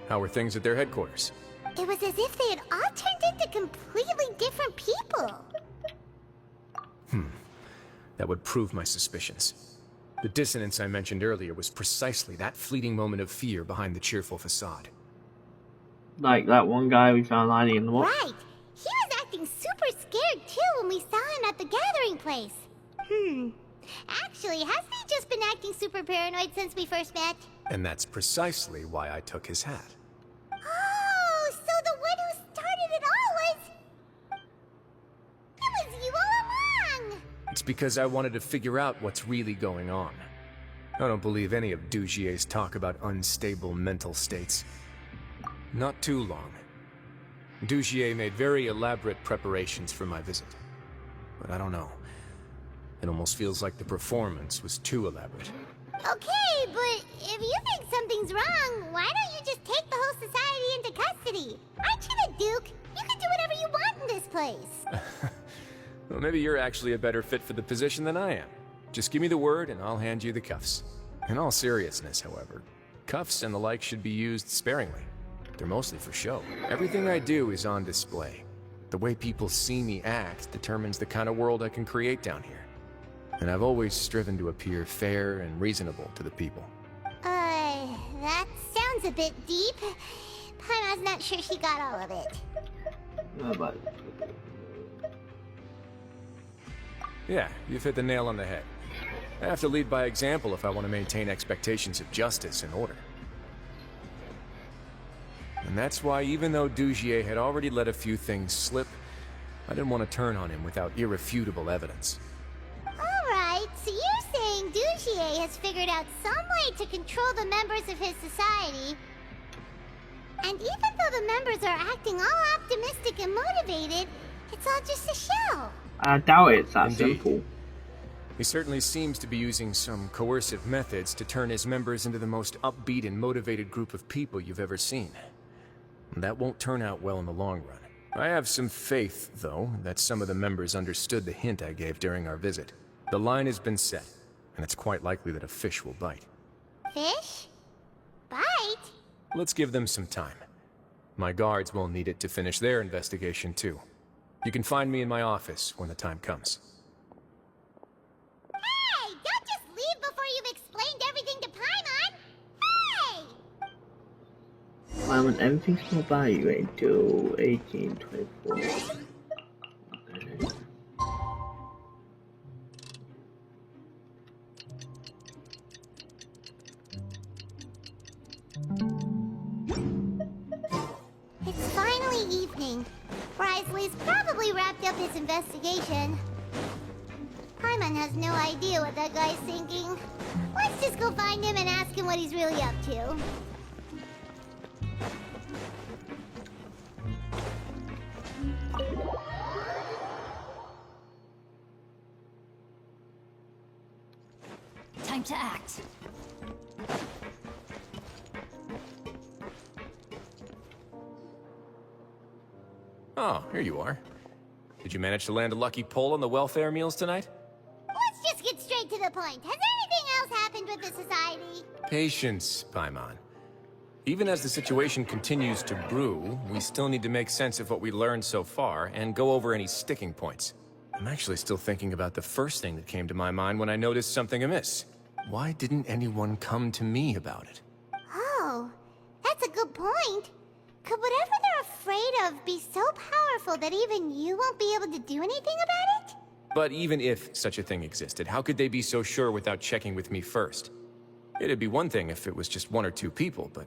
How were things at their headquarters? It was as if they had all turned into completely different people. That would prove my suspicions. The dissonance I mentioned earlier was precisely that fleeting moment of fear behind the cheerful facade. Like that one guy we found hiding in the wall. Right. He was acting super scared too when we saw him at the gathering place. Actually, hasn't he just been acting super paranoid since we first met? And that's precisely why I took his hat. Oh, so the one who started it all was... It was you all along! It's because I wanted to figure out what's really going on. I don't believe any of Dugier's talk about unstable mental states. Not too long. Dugier made very elaborate preparations for my visit. But I don't know. It almost feels like the performance was too elaborate. Okay, but if you think something's wrong, why don't you just take the whole society into custody? Aren't you the Duke? You can do whatever you want in this place. Well, maybe you're actually a better fit for the position than I am. Just give me the word and I'll hand you the cuffs. In all seriousness, however, cuffs and the like should be used sparingly. They're mostly for show. Everything I do is on display. The way people see me act determines the kind of world I can create down here. And I've always striven to appear fair and reasonable to the people. That sounds a bit deep. Paimon's not sure she got all of it. But Yeah, you've hit the nail on the head. I have to lead by example if I want to maintain expectations of justice and order. And that's why, even though Dugier had already let a few things slip, I didn't want to turn on him without irrefutable evidence. Alright, so you're saying Dugier has figured out some way to control the members of his society. And even though the members are acting all optimistic and motivated, it's all just a show. I doubt it's that Indeed. simple. He certainly seems to be using some coercive methods to turn his members into the most upbeat and motivated group of people you've ever seen. That won't turn out well in the long run. I have some faith, though, that some of the members understood the hint I gave during our visit. The line has been set, and it's quite likely that a fish will bite. Fish? Bite? Let's give them some time. My guards will need it to finish their investigation, too. You can find me in my office when the time comes. Hey! Don't just leave before you've explained everything to Paimon! Hey! Paimon, everything's still evaluated till 1824. Okay. It's finally evening. Wriothesley's probably wrapped up his investigation. Paimon has no idea what that guy's thinking. Let's just go find him and ask him what he's really up to. Time to act. Oh, here you are. Did you manage to land a lucky pull on the welfare meals tonight? Let's just get straight to the point. Has anything else happened with the society? Patience, Paimon. Even as the situation continues to brew, we still need to make sense of what we learned so far and go over any sticking points. I'm actually still thinking about the first thing that came to my mind when I noticed something amiss. Why didn't anyone come to me about it? Oh, that's a good point. Could whatever they're afraid of be so powerful that even you won't be able to do anything about it? But even if such a thing existed, how could they be so sure without checking with me first? It'd be one thing if it was just one or two people, but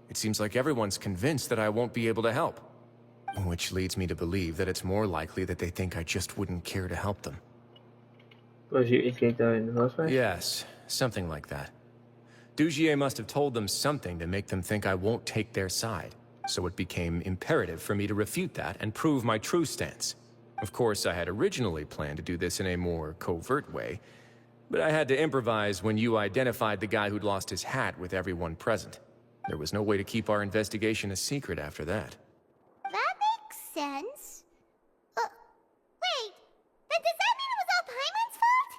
it seems like everyone's convinced that I won't be able to help. Which leads me to believe that it's more likely that they think I just wouldn't care to help them. Was you escaped out in the first place? Yes, something like that. Dugier must have told them something to make them think I won't take their side, so it became imperative for me to refute that and prove my true stance. Of course, I had originally planned to do this in a more covert way, but I had to improvise when you identified the guy who'd lost his hat with everyone present. There was no way to keep our investigation a secret after that. That makes sense. Wait, then does that mean it was all Paimon's fault?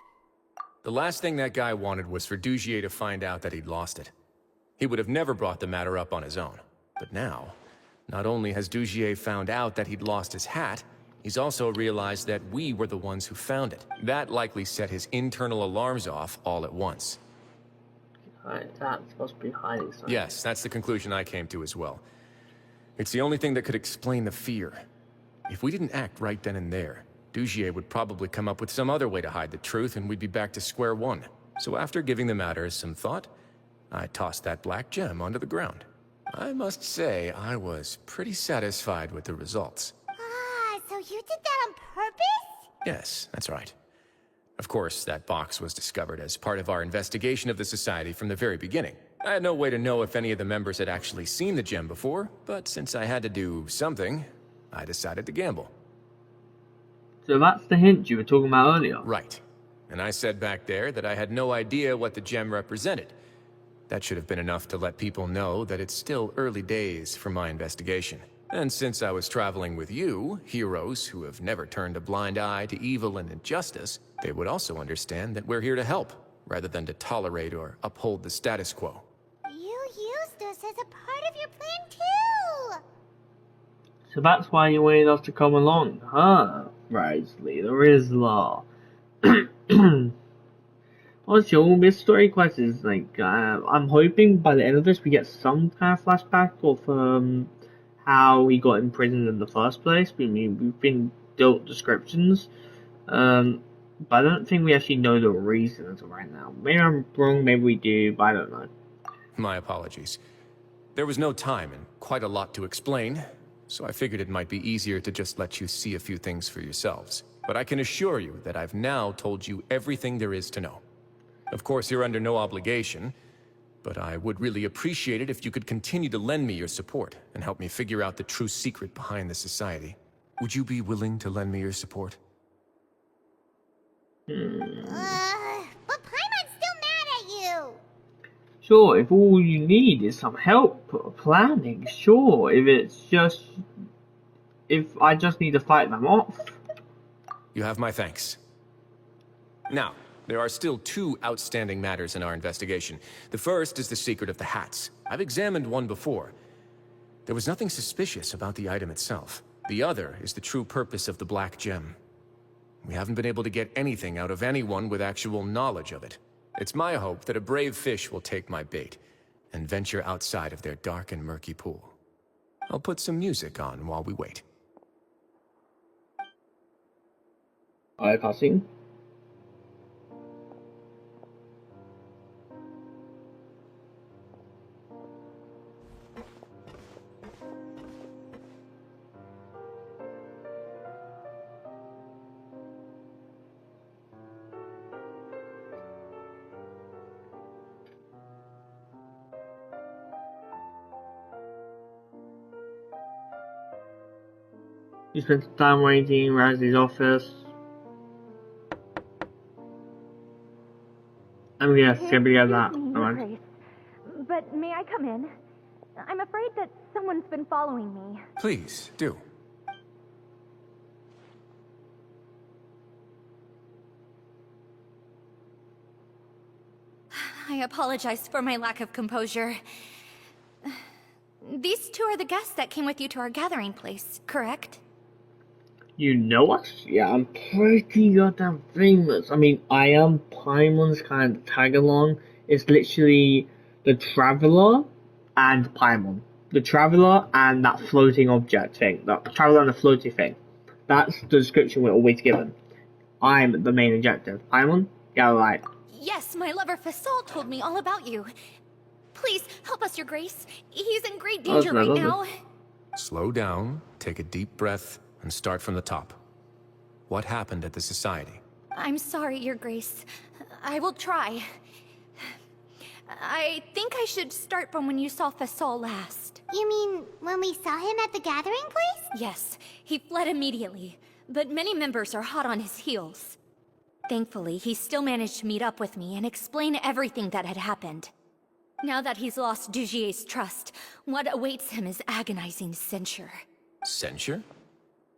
The last thing that guy wanted was for Dugier to find out that he'd lost it. He would have never brought the matter up on his own. But now, not only has Dugier found out that he'd lost his hat, he's also realized that we were the ones who found it. That likely set his internal alarms off all at once. That's supposed to be hiding something. Yes, that's the conclusion I came to as well. It's the only thing that could explain the fear. If we didn't act right then and there, Dugier would probably come up with some other way to hide the truth and we'd be back to square one. So after giving the matter some thought, I tossed that black gem onto the ground. I must say, I was pretty satisfied with the results. Ah, so you did that on purpose? Yes, that's right. Of course, that box was discovered as part of our investigation of the Society from the very beginning. I had no way to know if any of the members had actually seen the gem before, but since I had to do something, I decided to gamble. So that's the hint you were talking about earlier? Right. And I said back there that I had no idea what the gem represented. That should have been enough to let people know that it's still early days for my investigation. And since I was traveling with you, heroes who have never turned a blind eye to evil and injustice, they would also understand that we're here to help, rather than to tolerate or uphold the status quo. You used us as a part of your plan too! So that's why you wanted us to come along, huh? Wriothesley, there is law. Honestly, all this story quest is like, I'm hoping by the end of this we get some kind of flashback of how he got imprisoned in the first place. I mean, we've been dealt descriptions, but I don't think we actually know the reason as of right now. Maybe I'm wrong, maybe we do, but I don't know. My apologies. There was no time and quite a lot to explain, so I figured it might be easier to just let you see a few things for yourselves. But I can assure you that I've now told you everything there is to know. Of course, you're under no obligation, but I would really appreciate it if you could continue to lend me your support and help me figure out the true secret behind the Society. Would you be willing to lend me your support? But Paimon's still mad at you. Sure, if all you need is some help planning, sure. If I just need to fight them off. You have my thanks. Now, there are still 2 outstanding matters in our investigation. The first is the secret of the hats. I've examined one before. There was nothing suspicious about the item itself. The other is the true purpose of the black gem. We haven't been able to get anything out of anyone with actual knowledge of it. It's my hope that a brave fish will take my bait and venture outside of their dark and murky pool. I'll put some music on while we wait. I can't sing. You spent some time waiting around his office. I'm gonna skip that. Grace. But may I come in? I'm afraid that someone's been following me. Please, do. I apologize for my lack of composure. These 2 are the guests that came with you to our gathering place, correct? You know us? Yeah, I'm pretty goddamn famous. I mean, I am Paimon's kind of tag-along. It's literally the Traveler and Paimon. The Traveler and that floating object thing. The Traveler and the floating thing. That's the description we're always given. I'm the main objective. Paimon? Yeah, right. Yes, my lover Fasol told me all about you. Please, help us, Your Grace. He's in great danger right now. Slow down, take a deep breath, and start from the top. What happened at the Society? I'm sorry, Your Grace. I will try. I think I should start from when you saw Fasol last. You mean when we saw him at the gathering place? Yes, he fled immediately, but many members are hot on his heels. Thankfully, he still managed to meet up with me and explain everything that had happened. Now that he's lost Dugier's trust, what awaits him is agonizing censure. Censure?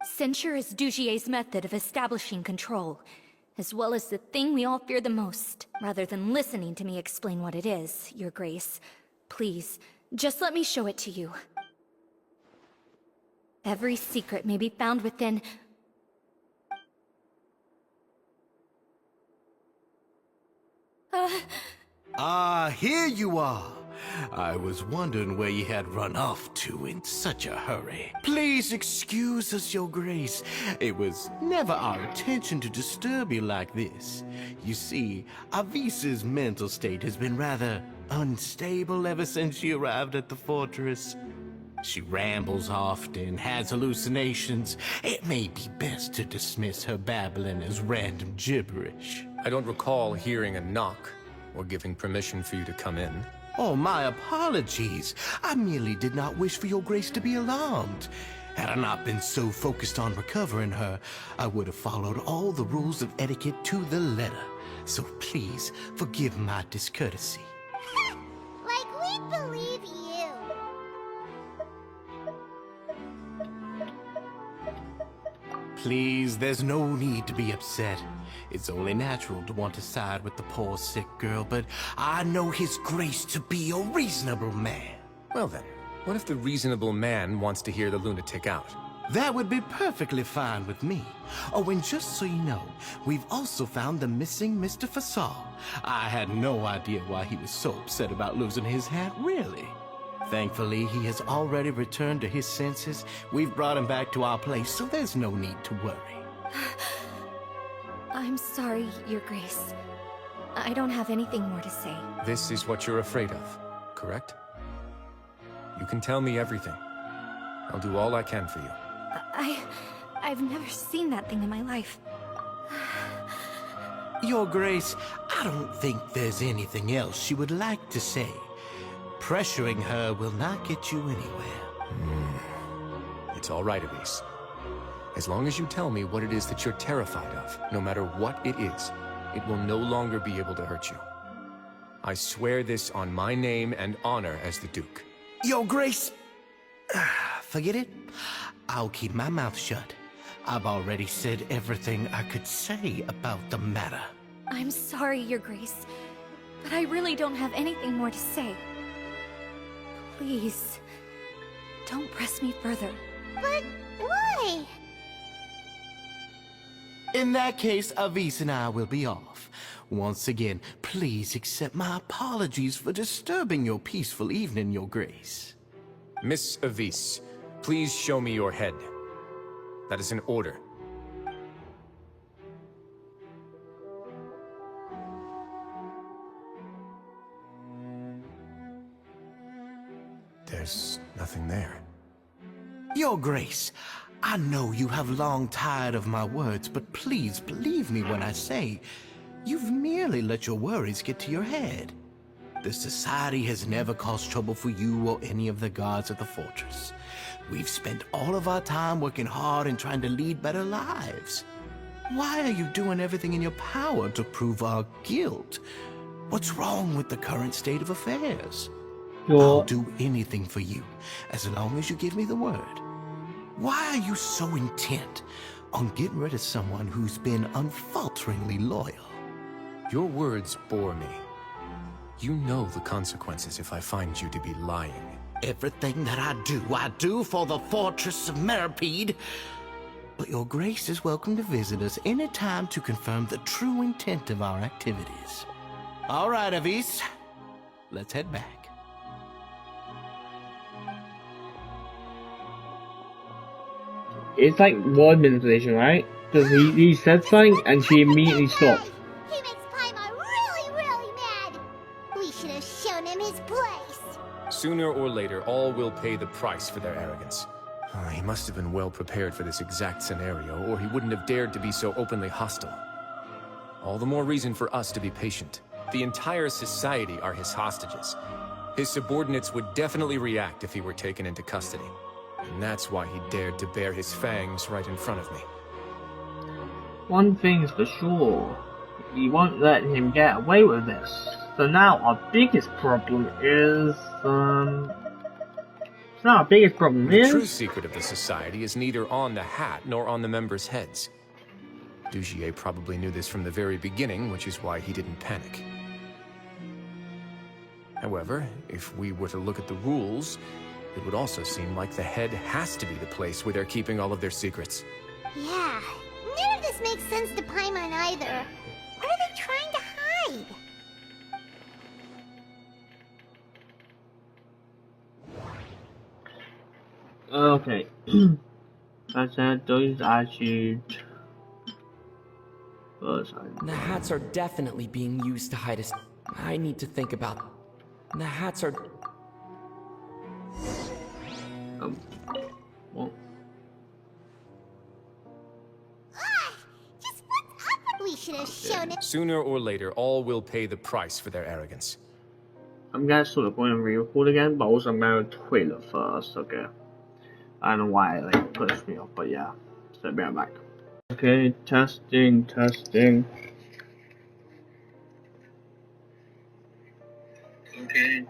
Censure is Dugier's method of establishing control, as well as the thing we all fear the most. Rather than listening to me explain what it is, Your Grace, please, just let me show it to you. Every secret may be found within... Here you are. I was wondering where you had run off to in such a hurry. Please excuse us, Your Grace. It was never our intention to disturb you like this. You see, Avisa's mental state has been rather unstable ever since she arrived at the fortress. She rambles often, has hallucinations. It may be best to dismiss her babbling as random gibberish. I don't recall hearing a knock or giving permission for you to come in. Oh, my apologies. I merely did not wish for Your Grace to be alarmed. Had I not been so focused on recovering her, I would have followed all the rules of etiquette to the letter. So please, forgive my discourtesy. Like we believe you. Please, there's no need to be upset. It's only natural to want to side with the poor sick girl, but I know His Grace to be a reasonable man. Well then, what if the reasonable man wants to hear the lunatic out? That would be perfectly fine with me. Oh, and just so you know, we've also found the missing Mr. Fasol. I had no idea why he was so upset about losing his hat, really. Thankfully, he has already returned to his senses. We've brought him back to our place, so there's no need to worry. I'm sorry, Your Grace. I don't have anything more to say. This is what you're afraid of, correct? You can tell me everything. I'll do all I can for you. I've never seen that thing in my life. Your Grace, I don't think there's anything else she would like to say. Pressuring her will not get you anywhere. It's all right, Elise. As long as you tell me what it is that you're terrified of, no matter what it is, it will no longer be able to hurt you. I swear this on my name and honor as the Duke. Your Grace, forget it. I'll keep my mouth shut. I've already said everything I could say about the matter. I'm sorry, Your Grace, but I really don't have anything more to say. Please, don't press me further. But why? In that case, Avis and I will be off. Once again, please accept my apologies for disturbing your peaceful evening, Your Grace. Miss Avis, please show me your head. That is an order. There's nothing there. Your Grace, I know you have long tired of my words, but please believe me when I say you've merely let your worries get to your head. The Society has never caused trouble for you or any of the guards at the fortress. We've spent all of our time working hard and trying to lead better lives. Why are you doing everything in your power to prove our guilt? What's wrong with the current state of affairs? I'll do anything for you, as long as you give me the word. Why are you so intent on getting rid of someone who's been unfalteringly loyal? Your words bore me. You know the consequences if I find you to be lying. Everything that I do for the Fortress of Meripede. But Your Grace is welcome to visit us any time to confirm the true intent of our activities. All right, Avis. Let's head back. It's like word manipulation, right? Because he said something and she immediately stopped. He makes Paimon really, really mad. We should have shown him his place. Sooner or later, all will pay the price for their arrogance. He must have been well prepared for this exact scenario, or he wouldn't have dared to be so openly hostile. All the more reason for us to be patient. The entire society are his hostages. His subordinates would definitely react if he were taken into custody. And that's why he dared to bare his fangs right in front of me. One thing's for sure, we won't let him get away with this. So now our biggest problem is, The true secret of the Society is neither on the hat nor on the members' heads. Dugier probably knew this from the very beginning, which is why he didn't panic. However, if we were to look at the rules, it would also seem like the head has to be the place where they're keeping all of their secrets. Yeah, none of this makes sense to Paimon either. What are they trying to hide? Okay. I said those attitude. The hats are definitely being used to hide us. I need to think about. The hats are. What? Just what's up? We should have shown it. Sooner or later, all will pay the price for their arrogance. I'm gonna sort of going to re-record again, but also I'm gonna tweet it first, okay? I don't know why it like pushed me off, but yeah. So be right back. Okay, testing. Okay,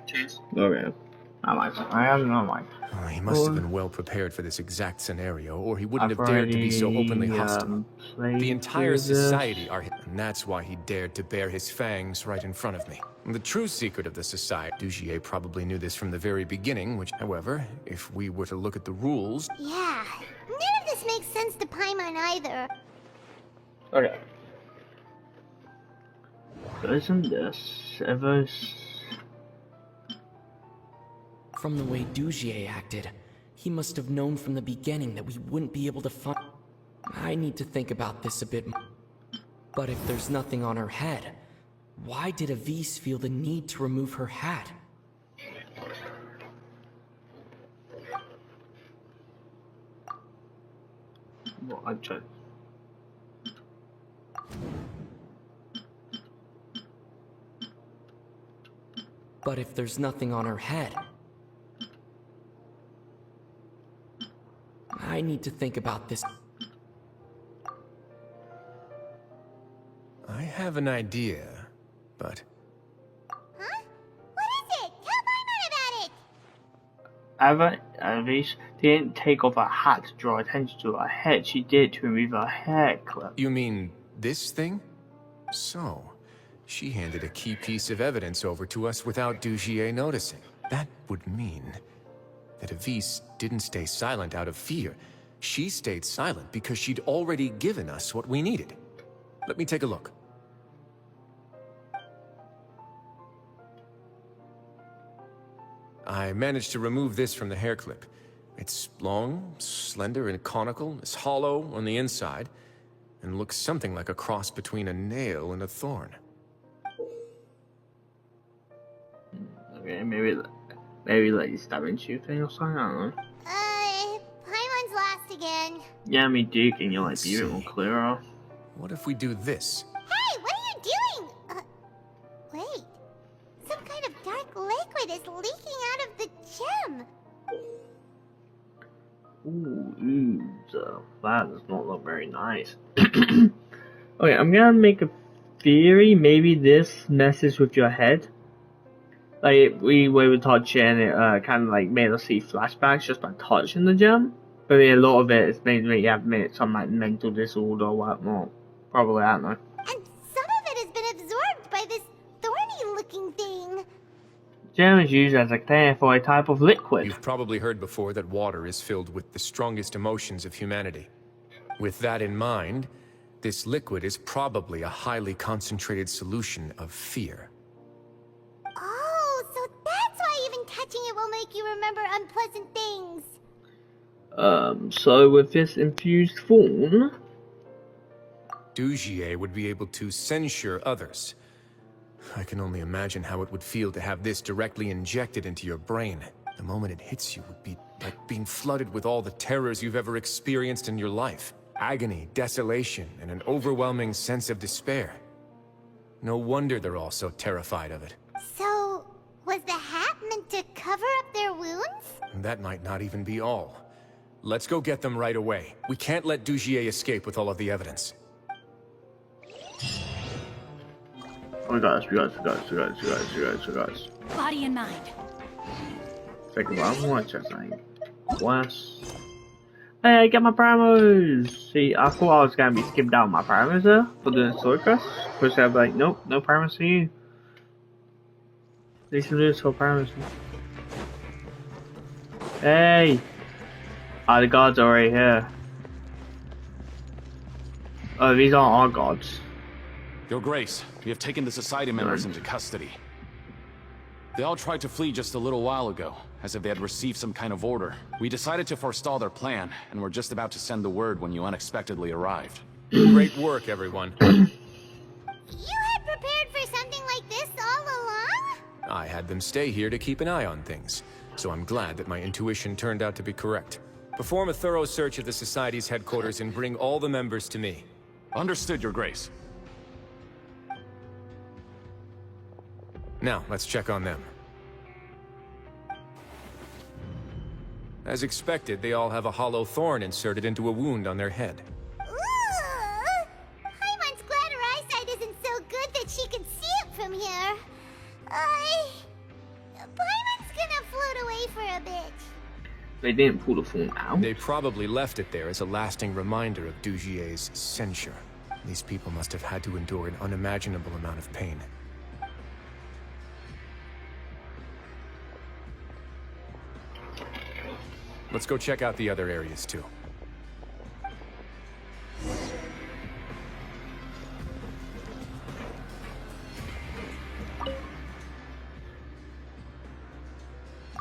test. Okay. I have no mic. He must have been well prepared for this exact scenario, or he wouldn't have dared to be so openly hostile. The entire society are his, and that's why he dared to bare his fangs right in front of me. The true secret of the Society, Dugier probably knew this from the very beginning, which, however, if we were to look at the rules... Yeah, none of this makes sense to Paimon either. Okay. So isn't this ever... From the way Dugier acted, he must have known from the beginning that we wouldn't be able to find... I need to think about this a bit more. But if there's nothing on her head, why did Avis feel the need to remove her hat? Well, I tried. But if there's nothing on her head... I need to think about this. have an idea, but... Huh? What is it? Tell Paimon about it! Avis didn't take off her hat to draw attention to her head. She did to remove her hair clip. You mean this thing? So, she handed a key piece of evidence over to us without Dugier noticing. That would mean that Avis didn't stay silent out of fear. She stayed silent because she'd already given us what we needed. Let me take a look. I managed to remove this from the hair clip. It's long, slender, and conical. It's hollow on the inside, and looks something like a cross between a nail and a thorn. Okay, maybe like stabbing tooth thing or something. I don't know. Paimon's lost again. Yeah, me too. Can you like be a bit more clearer? What if we do this? Hey, what are you doing? Wait. Some kind of dark liquid is leaking out of the gem. Ooh, that does not look very nice. Okay, I'm gonna make a theory. Maybe this messes with your head. Like we were touching it, kind of like made us see flashbacks just by touching the gem. But a lot of it is made you have some like mental disorder or whatnot. Probably, I don't know. And some of it has been absorbed by this thorny-looking thing. Gem is used as a cleaner for a type of liquid. You've probably heard before that water is filled with the strongest emotions of humanity. With that in mind, this liquid is probably a highly concentrated solution of fear. Oh, so that's why even touching it will make you remember unpleasant things. So with this infused form, Dugier would be able to censure others. I can only imagine how it would feel to have this directly injected into your brain. The moment it hits you would be like being flooded with all the terrors you've ever experienced in your life. Agony, desolation, and an overwhelming sense of despair. No wonder they're all so terrified of it. So, was the hat meant to cover up their wounds? And that might not even be all. Let's go get them right away. We can't let Dugier escape with all of the evidence. we got this. Body and mind. Think about what you're saying. West. Hey, I got my primers! See, I thought I was gonna be skipped out my primers there for the sword quest. First, I'd be like, nope, no primers for you. They should do this for primers. Hey! Ah, the gods are right here. Oh, these aren't our gods. Your Grace, we have taken the Society members into custody. They all tried to flee just a little while ago, as if they had received some kind of order. We decided to forestall their plan, and were just about to send the word when you unexpectedly arrived. Great work, everyone. You had prepared for something like this all along? I had them stay here to keep an eye on things, so I'm glad that my intuition turned out to be correct. Perform a thorough search of the Society's headquarters and bring all the members to me. Understood, Your Grace. Now, let's check on them. As expected, they all have a hollow thorn inserted into a wound on their head. Ooh! Paimon's glad her eyesight isn't so good that she can see it from here. Paimon's gonna float away for a bit. They didn't pull the thorn out. They probably left it there as a lasting reminder of Dugier's censure. These people must have had to endure an unimaginable amount of pain. Let's go check out the other areas, too.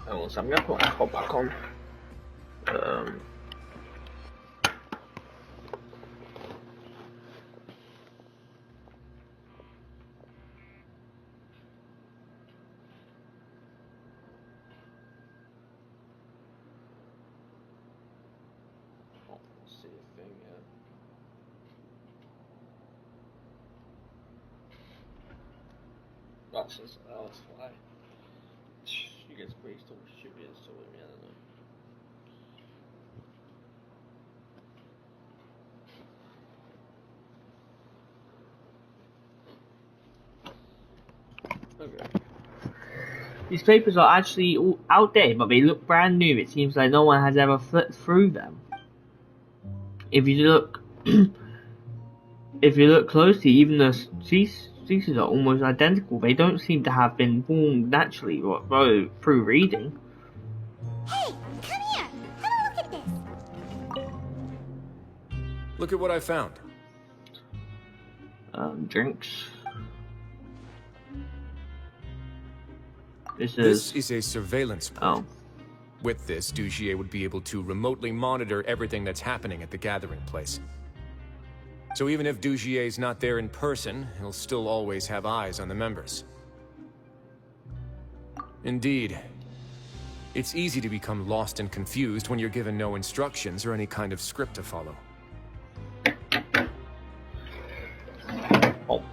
Oh, so I'm gonna put Apple back on. That's why. She gets braced or should be installed, I don't know. These papers are actually all outdated, but they look brand new. It seems like no one has ever flipped through them. If you look, if you look closely, even the species are almost identical. They don't seem to have been born naturally, or through reading. Hey, come here. Have a look at this. Look at what I found. Drinks. This is a surveillance port. Oh. With this, Dugier would be able to remotely monitor everything that's happening at the gathering place. So even if Dugier's not there in person, he'll still always have eyes on the members. Indeed. It's easy to become lost and confused when you're given no instructions or any kind of script to follow. Oh.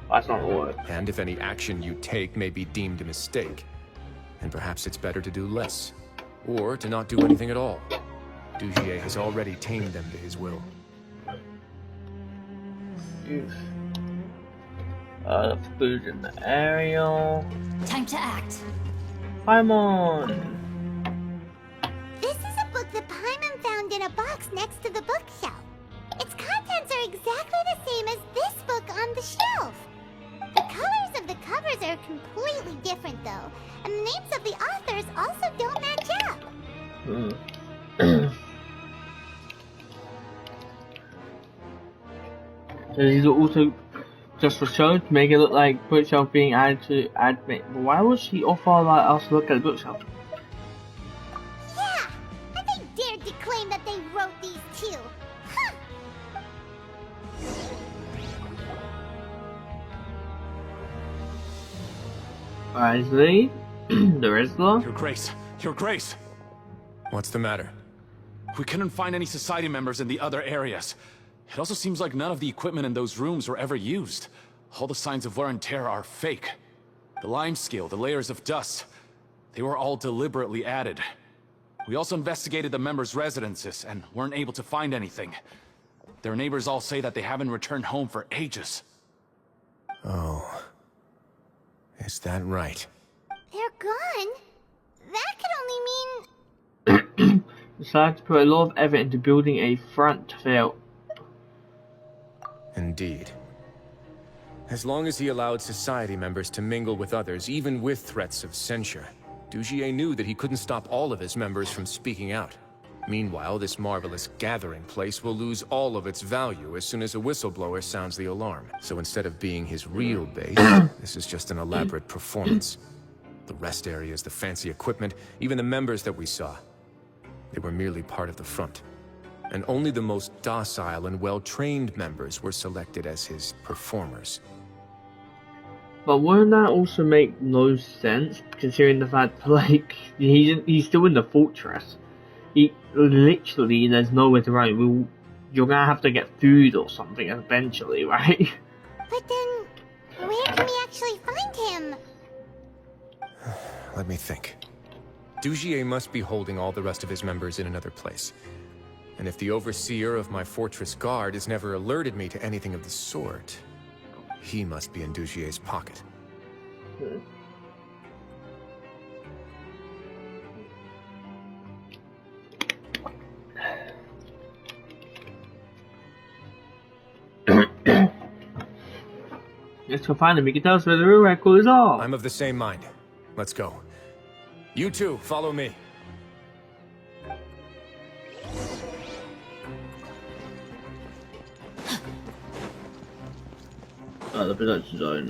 That's not the word. And if any action you take may be deemed a mistake, then perhaps it's better to do less. Or to not do anything at all. Dugier has already tamed them to his will. Food in the area. Time to act. Paimon! This is a book that Paimon found in a box next to the bookshelf. Its contents are exactly the same as this book on the shelf. The colors of the covers are completely different though, and the names of the authors also don't match up. So these are also just for show to make it look like bookshelf being added to admit. Why would she offer like us to look at the bookshelf? Yeah, and they dared to claim that they wrote these too. Huh. Wriothesley? The wrestler? Your Grace! What's the matter? We couldn't find any society members in the other areas. It also seems like none of the equipment in those rooms were ever used. All the signs of wear and tear are fake. The lime scale, the layers of dust, they were all deliberately added. We also investigated the members' residences and weren't able to find anything. Their neighbors all say that they haven't returned home for ages. Oh. Is that right? They're gone? That could only mean... Decided to put a lot of effort into building a front to fail. Indeed. As long as he allowed society members to mingle with others, even with threats of censure, Dugier knew that he couldn't stop all of his members from speaking out. Meanwhile, this marvelous gathering place will lose all of its value as soon as a whistleblower sounds the alarm. So instead of being his real base, this is just an elaborate performance. The rest areas, the fancy equipment, even the members that we saw, they were merely part of the front. And only the most docile and well-trained members were selected as his performers. But wouldn't that also make no sense, considering the fact, like, he's still in the fortress. He literally, there's nowhere to run. You're gonna have to get food or something eventually, right? But then, where can we actually find him? Let me think. Dugier must be holding all the rest of his members in another place. And if the overseer of my fortress guard has never alerted me to anything of the sort, he must be in Dugier's pocket. Let's go find him. He can tell us where the real records are. I'm of the same mind. Let's go. You two, follow me. The production zone.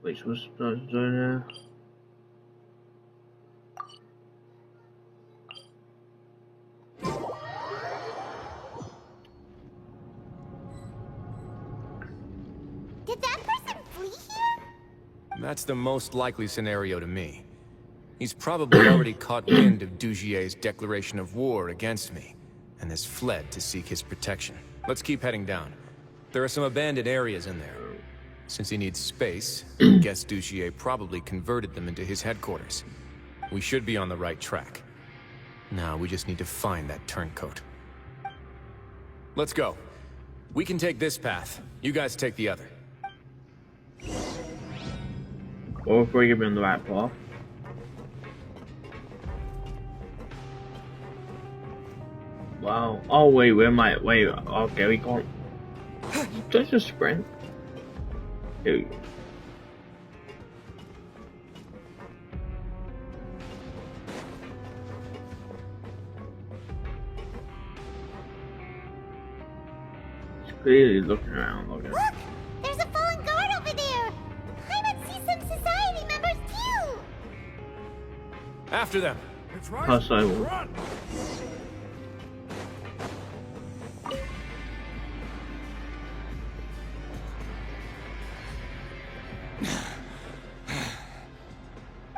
Which was the production zone here? Did that person flee here? That's the most likely scenario to me. He's probably already caught wind of Dugier's declaration of war against me, and has fled to seek his protection. Let's keep heading down. There are some abandoned areas in there. Since he needs space, I guess Dugier probably converted them into his headquarters. We should be on the right track. Now we just need to find that turncoat. Let's go. We can take this path. You guys take the other. Or if we're on the right path. Wow. Oh wait, where am I? Wait, okay, we can't. Just a sprint. Here we go. Clearly looking around, looking. Look! There's a fallen guard over there! I might see some society members too! After them! It's right. Plus I will. Run!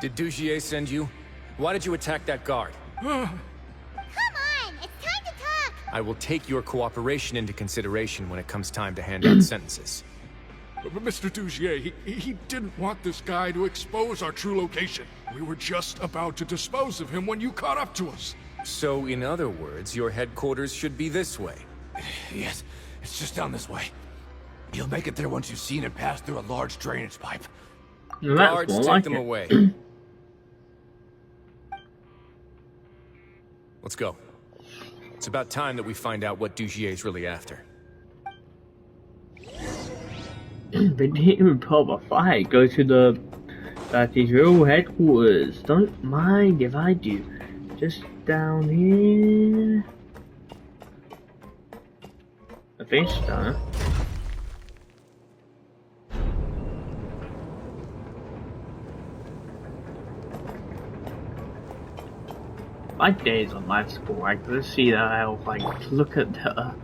Did Dugier send you? Why did you attack that guard? Come on! It's time to talk! I will take your cooperation into consideration when it comes time to hand out sentences. But Mr. Dugier, he didn't want this guy to expose our true location. We were just about to dispose of him when you caught up to us. So, in other words, your headquarters should be this way. Yes, it's just down this way. You'll make it there once you've seen it pass through a large drainage pipe. Guards, take them away. Let's go. It's about time that we find out what Dugier's really after. They didn't even put up a fight. Go to his real headquarters. Don't mind if I do. Just down here. I think it's done. My days on life support, I could see that health, like, look at the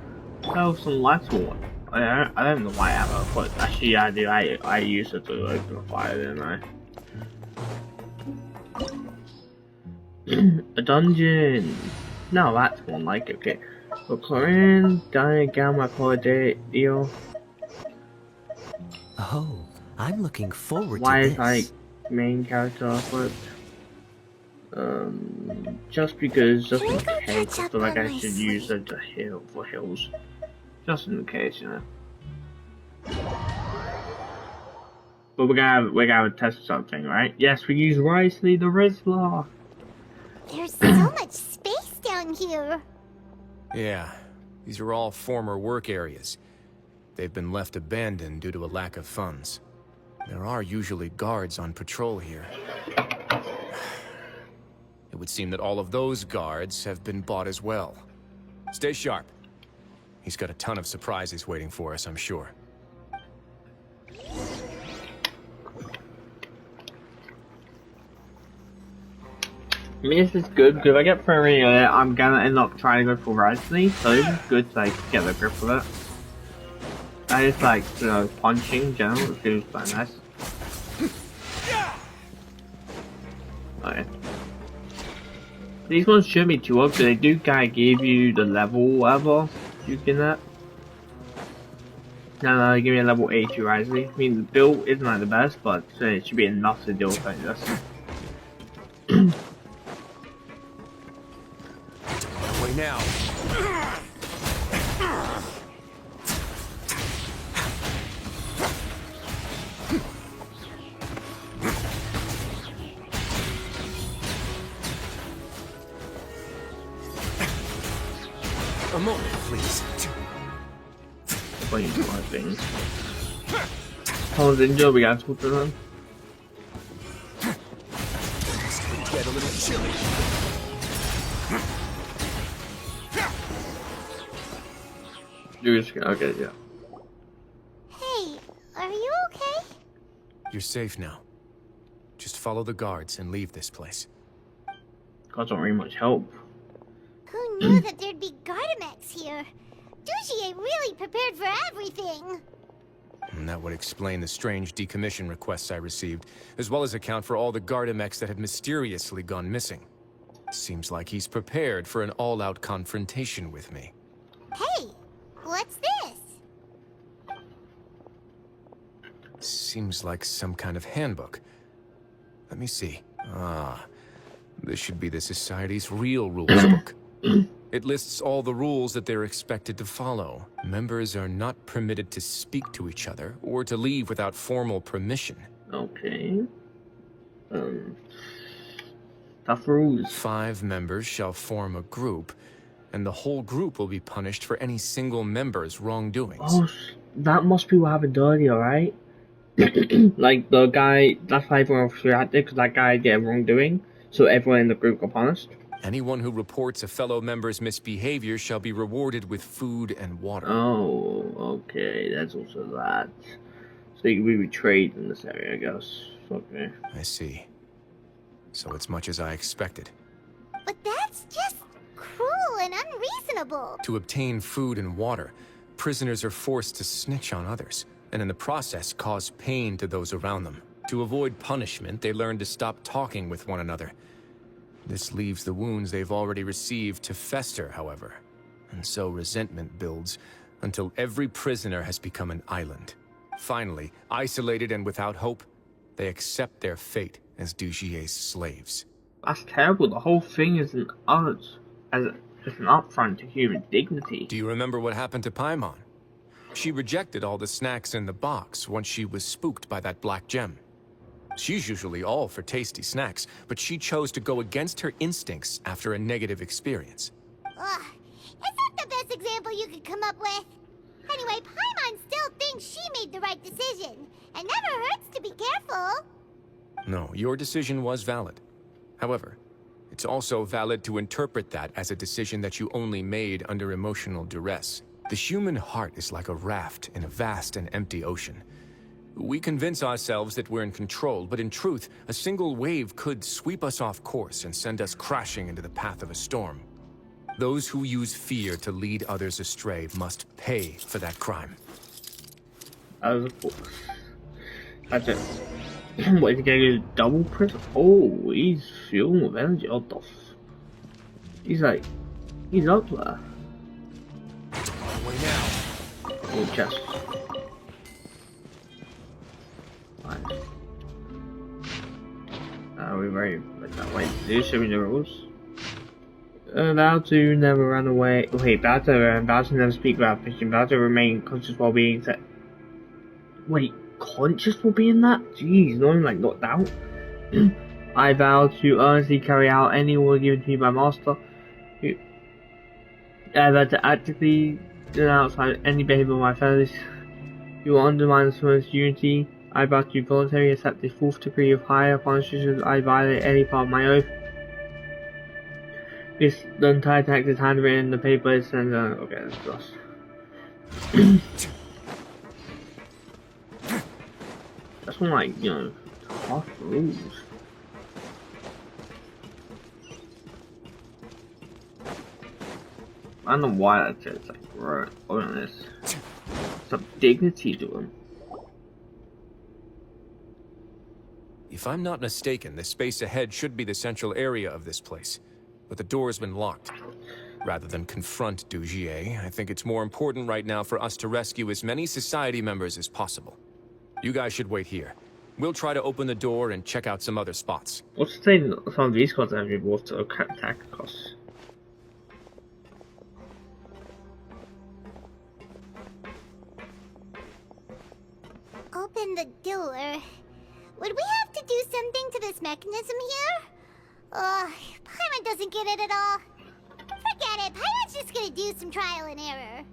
health on life support. I don't know why I have it, but actually I do, I use it to open a fire, didn't I? A dungeon! No, that's one like it, okay. Look, Corinne, Diana Gamma Holiday deal. Oh, I'm looking forward why to is, like, main character flipped? Just because, just in case, I feel like I should use it to heal for heals. Just in case, you know. But we're gonna have to test something, right? Yes, we use Wriothesley the wrestler. There's so much space down here. Yeah, these are all former work areas. They've been left abandoned due to a lack of funds. There are usually guards on patrol here. It would seem that all of those guards have been bought as well. Stay sharp. He's got a ton of surprises waiting for us, I'm sure. I mean, this is good because if I get Prairie, I'm gonna end up trying to go for Wriothesley, so it's just good to like get the grip of it. I just like, you know, punching in general, it feels quite nice. Okay. These ones shouldn't be too ugly, they do kinda give you the level whatever you can at. No, they give me a level 82 Wriothesley. I mean, the build isn't like the best, but it should be enough to deal with like this. Way now. A moment, please. Playing more things. Paul's injured, we gotta talk to them. Get a little chilly. You're just gonna, okay, yeah. Hey, are you okay? You're safe now. Just follow the guards and leave this place. Guards don't really much help. Who knew that there'd be Gardamex here? Dugier really prepared for everything. And that would explain the strange decommission requests I received, as well as account for all the Gardamex that have mysteriously gone missing. Seems like he's prepared for an all-out confrontation with me. Hey, what's this? Seems like some kind of handbook. Let me see. Ah, this should be the Society's real rules book. It lists all the rules that they're expected to follow. Members are not permitted to speak to each other or to leave without formal permission. Okay. Tough rules. 5 members shall form a group, and the whole group will be punished for any single member's wrongdoings. Oh, that must be what happened earlier, right? Like, the guy, that's why everyone was reacted, because that guy did a wrongdoing, so everyone in the group got punished. Anyone who reports a fellow member's misbehavior shall be rewarded with food and water. Oh, okay, that's also that. So you can be betrayed in this area, I guess. Okay. I see. So it's much as I expected. But that's just cruel and unreasonable. To obtain food and water, prisoners are forced to snitch on others, and in the process cause pain to those around them. To avoid punishment, they learn to stop talking with one another. This leaves the wounds they've already received to fester, however, and so resentment builds until every prisoner has become an island. Finally, isolated and without hope, they accept their fate as Dugier's slaves. That's terrible. The whole thing is an affront to human dignity. Do you remember what happened to Paimon? She rejected all the snacks in the box once she was spooked by that black gem. She's usually all for tasty snacks, but she chose to go against her instincts after a negative experience. Ugh, is that the best example you could come up with? Anyway, Paimon still thinks she made the right decision. It never hurts to be careful. No, your decision was valid. However, it's also valid to interpret that as a decision that you only made under emotional duress. The human heart is like a raft in a vast and empty ocean. We convince ourselves that we're in control, but in truth, a single wave could sweep us off course and send us crashing into the path of a storm. Those who use fear to lead others astray must pay for that crime. That's it. What, is he getting a double prison? Oh, he's fueling with energy. What the he's like, he's up there. Way now. Oh, chest. Nice. Are we ready? Wait, do show me the rules. Thou to never run away. Wait, thou to never speak without fishing. Thou to remain conscious while being set. Wait, conscious while being that? Jeez, not even like knocked out. I vow to earnestly carry out any order given to me by master. I vow to actively denounce any behavior of my fellows. You will undermine the sworn's unity. I vow to voluntarily accept the 4th degree of higher punishment if I violate any part of my oath. This the entire text is handwritten in the paper is sent okay, that's lost. That's one like, you know, tough rules. I don't know why that says like right on this. Some dignity to him. If I'm not mistaken, the space ahead should be the central area of this place, but the door's been locked. Rather than confront Dugier, I think it's more important right now for us to rescue as many society members as possible. You guys should wait here. We'll try to open the door and check out some other spots. What's the thing that some of these cards have been worth to attack costs? Open the door. Would we have to do something to this mechanism here? Paimon doesn't get it at all. Forget it, Paimon's just gonna do some trial and error.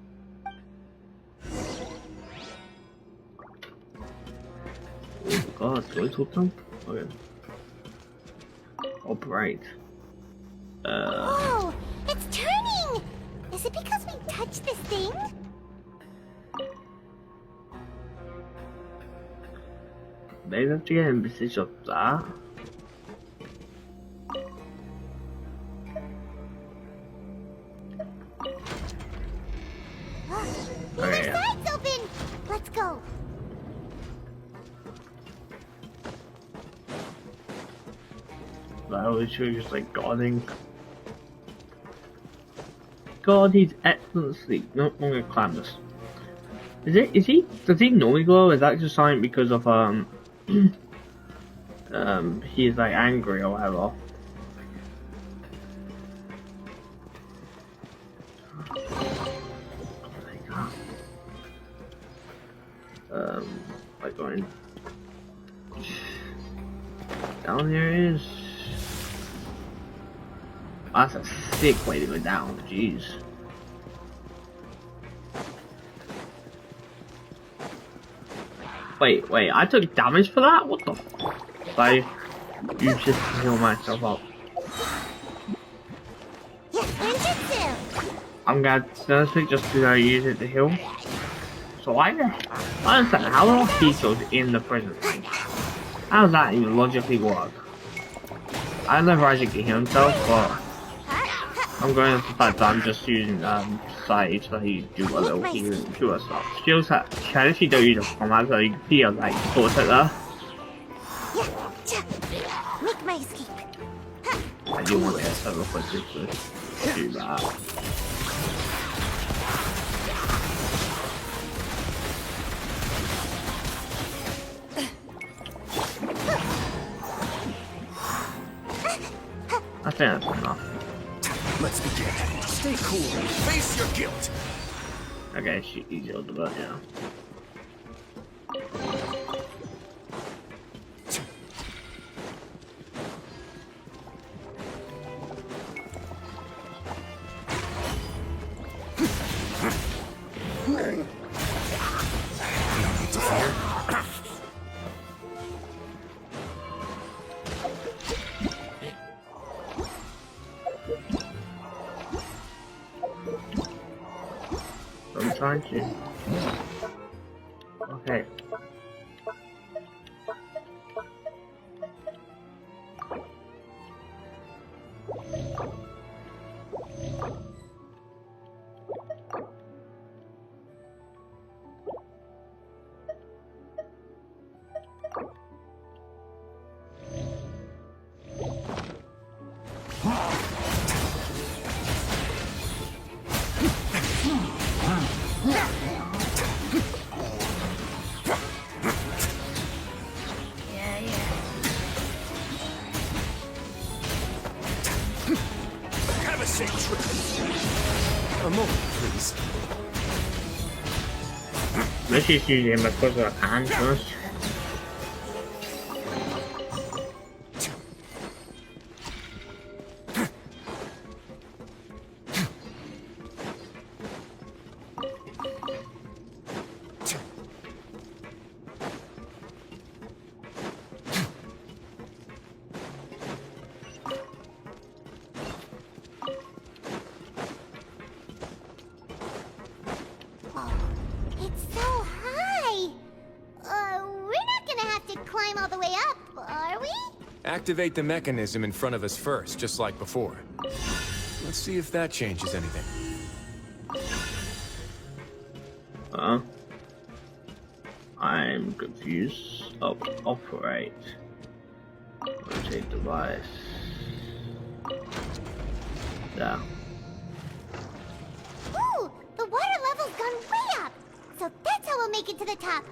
Oh, God, do I talk to them? Okay. Oh, bright. Oh, it's turning! Is it because we touched this thing? Maybe I have to get a message of that. The other side's open! Let's go. That was just like guarding. God, he's excellent sleep. No, I'm gonna climb this. Does he normally glow? Is that just something because of he's like angry or whatever? By going down here is. Oh, that's a sick way to go down. Jeez. Wait, I took damage for that? What the f? I used it to heal myself up. I'm gonna honestly just use it to heal. So I understand, how are heals in the prison? How does that even logically work? I don't know if Isaac can heal himself, but I'm going with the fact that I'm just using Sage so he do a little healing to us stuff. She also she don't use a format, so you feel like sorts it there. Make my escape. I do want to get several quickly to do that. I think that's enough. Let's begin. Stay cool. Face your guilt. Okay, she easy on the butt, yeah. I'm trying to. Okay. Have a safe trip. A moment, please. Let's just use him because of the hand first. It's so high. We're not gonna have to climb all the way up, are we? Activate the mechanism in front of us first, just like before. Let's see if that changes anything. I'm confused. Oh, operate. Rotate device. Yeah. Ooh, the water level's gone way up. So that's how we'll make it to the top.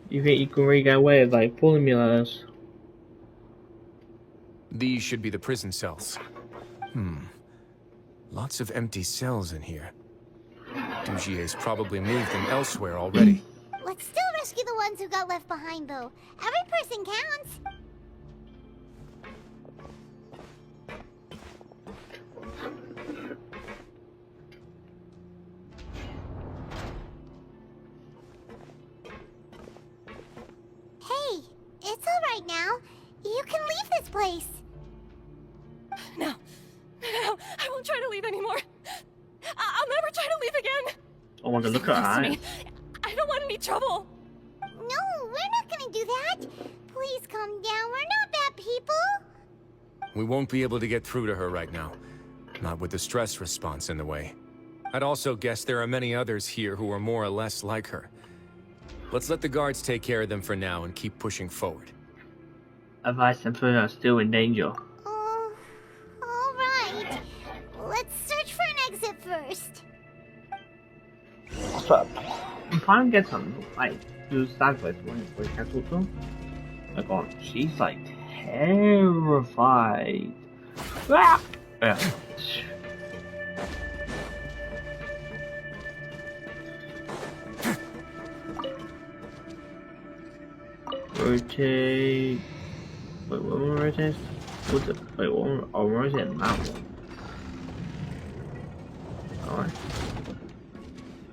You think you can really get away with like pulling me like this? These should be the prison cells. Lots of empty cells in here. Dugier's probably moved them elsewhere already. Let's still rescue the ones who got left behind, though. Every person counts. Hey, it's all right now. You can leave this place. No, I won't try to leave anymore. I'll never try to leave again. I want to look at her eyes. I don't want any trouble. No, we're not gonna do that. Please calm down. We're not bad people. We won't be able to get through to her right now. Not with the stress response in the way. I'd also guess there are many others here who are more or less like her. Let's let the guards take care of them for now and keep pushing forward. Advice and food are still in danger. Alright. Let's search for an exit first. So, I'm trying to get some, like, do sideways when we can talk to him. Like, oh, she's like terrified. Ah! Yeah. Rotate. Wait, what one rotate? What's it? Wait, what one? Oh, rotate that one. Alright.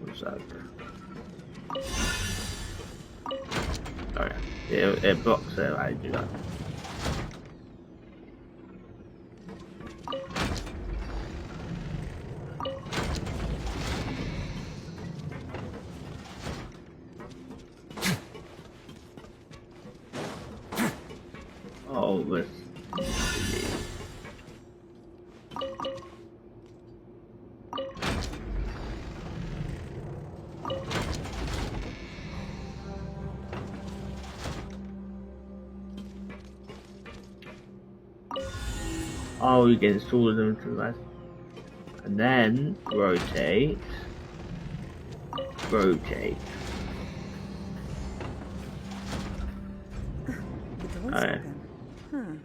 What's that? Oh yeah, it blocks it. I do that. Oh, this. Oh, you can install them to that. And then rotate. Rotate. The door's open. Huh.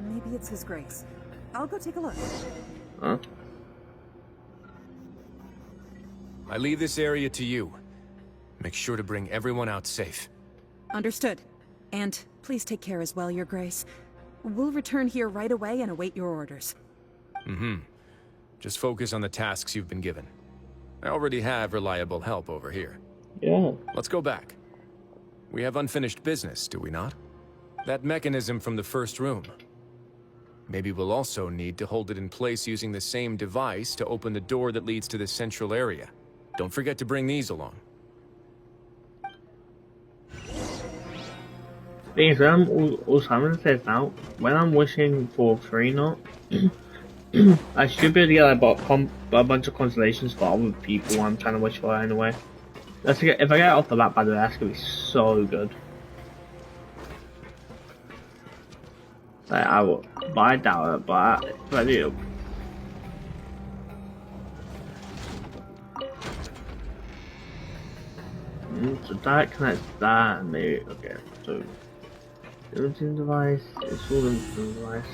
Maybe it's His Grace. I'll go take a look. Huh? I leave this area to you. Make sure to bring everyone out safe. Understood. And please take care as well, Your Grace. We'll return here right away and await your orders. Mm-hmm. Just focus on the tasks you've been given. I already have reliable help over here. Yeah. Let's go back. We have unfinished business, do we not? That mechanism from the first room. Maybe we'll also need to hold it in place using the same device to open the door that leads to the central area. Don't forget to bring these along. Things also I'm gonna say now, when I'm wishing for 3-0, I should be able to get like, a bunch of constellations for other people I'm trying to wish for anyway. If I get it off the bat, by the way, that's gonna be so good. Like, I will, but I doubt it, but if I do. So that connects that, and maybe, okay, so. Built-in device, install built-in device.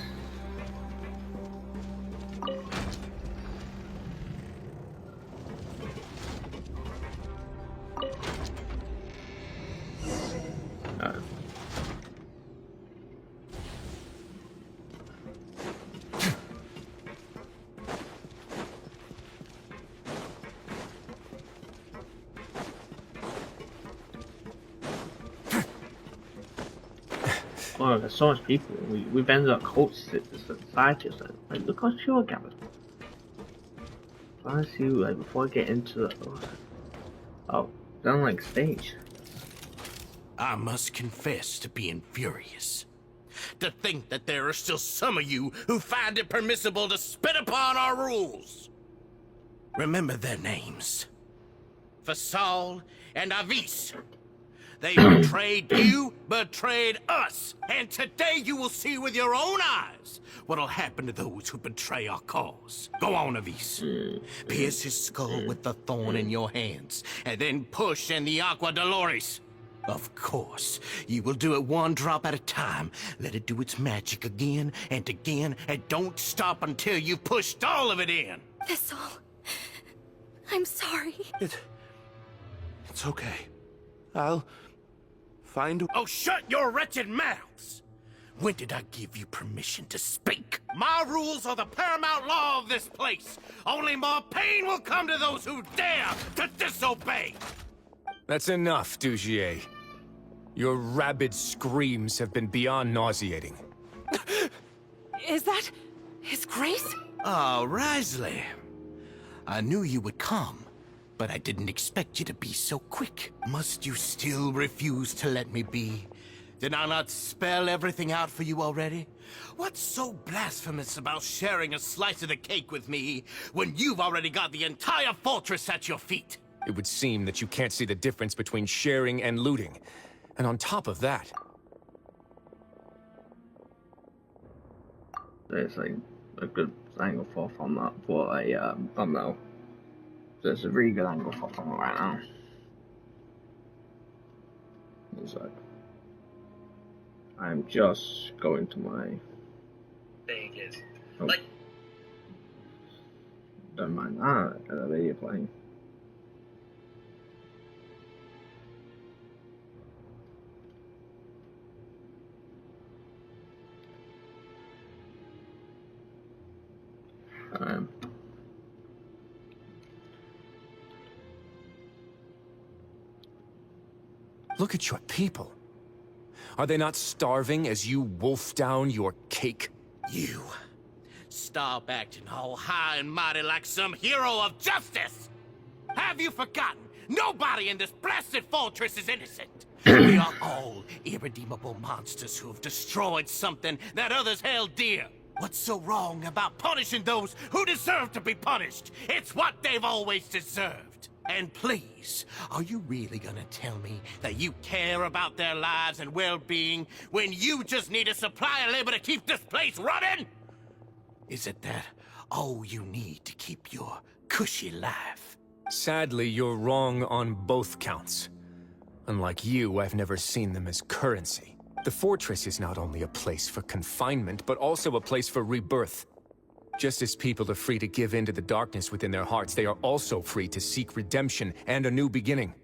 Oh, there's so much people. We've ended up cult society or something. Like, look how chill I gathered. I see, like, before I get into the. Oh, down like stage. I must confess to being furious. To think that there are still some of you who find it permissible to spit upon our rules. Remember their names. Fasal and Avis. They betrayed you, betrayed us, and today you will see with your own eyes what'll happen to those who betray our cause. Go on, Avis. Pierce his skull with the thorn in your hands, and then push in the Aqua Dolores. Of course, you will do it one drop at a time. Let it do its magic again, and don't stop until you've pushed all of it in. That's all. I'm sorry. It's okay. I'll find... Oh, shut your wretched mouths! When did I give you permission to speak? My rules are the paramount law of this place. Only more pain will come to those who dare to disobey. That's enough, Dugier. Your rabid screams have been beyond nauseating. Is that His Grace? Oh, Wriothesley. I knew you would come, but I didn't expect you to be so quick. Must you still refuse to let me be? Did I not spell everything out for you already? What's so blasphemous about sharing a slice of the cake with me when you've already got the entire fortress at your feet? It would seem that you can't see the difference between sharing and looting. And on top of that... There's like a good angle from that for a thumbnail. So it's a really good angle from it right now. It's like I'm just going to my thing is like don't mind that, the video playing. Look at your people. Are they not starving as you wolf down your cake? You. Stop acting all high and mighty like some hero of justice! Have you forgotten? Nobody in this blasted fortress is innocent. We are all irredeemable monsters who have destroyed something that others held dear. What's so wrong about punishing those who deserve to be punished? It's what they've always deserved. And please, are you really gonna tell me that you care about their lives and well-being when you just need a supply of labor to keep this place running? Is it that all you need to keep your cushy life? Sadly, you're wrong on both counts. Unlike you, I've never seen them as currency. The fortress is not only a place for confinement, but also a place for rebirth. Just as people are free to give in to the darkness within their hearts, they are also free to seek redemption and a new beginning.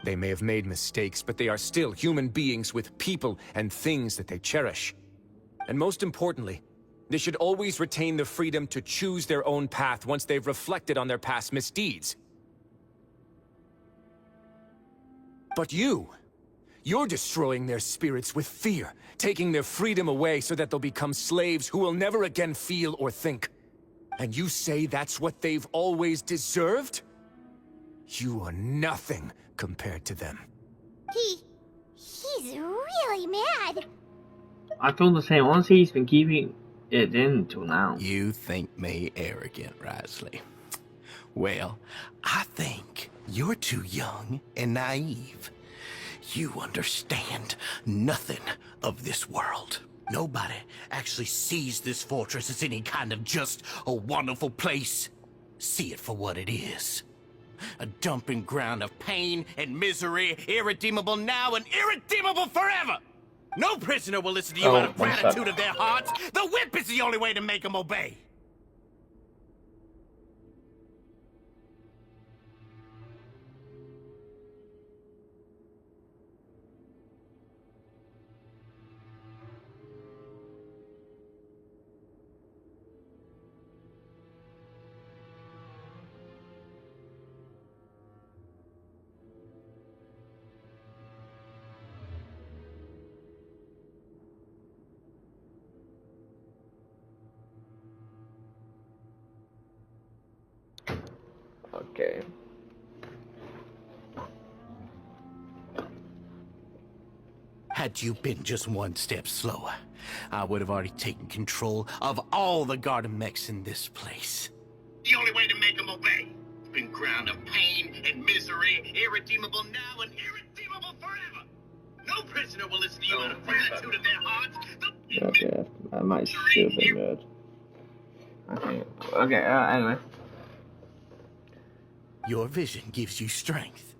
They may have made mistakes, but they are still human beings with people and things that they cherish. And most importantly, they should always retain the freedom to choose their own path once they've reflected on their past misdeeds. But you're destroying their spirits with fear, taking their freedom away so that they'll become slaves who will never again feel or think. And you say that's what they've always deserved? You are nothing compared to them. He's really mad. I feel the same. Honestly, he's been keeping it in till now. You think me arrogant, Wriothesley? Well, I think you're too young and naive. You understand nothing of this world. Nobody actually sees this fortress as any kind of just a wonderful place. See it for what it is. A dumping ground of pain and misery, irredeemable now and irredeemable forever. No prisoner will listen to you out of gratitude of their hearts. The whip is the only way to make them obey. Okay. Had you been just one step slower, I would have already taken control of all the garden mechs in this place. The only way to make them obey. It's been ground of pain and misery, irredeemable now and irredeemable forever. No prisoner will listen to you out of gratitude of their hearts. Okay, I might shoot them good. Okay, anyway. Your vision gives you strength.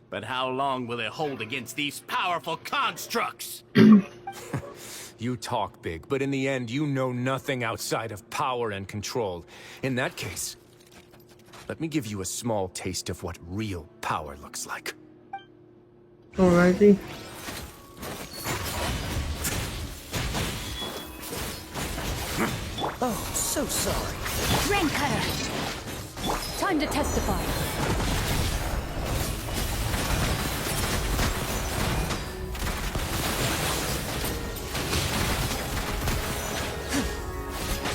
But how long will it hold against these powerful constructs? You talk big, but in the end, you know nothing outside of power and control. In that case, let me give you a small taste of what real power looks like. Alrighty. Oh, so sorry. Drain Cutter! Time to testify.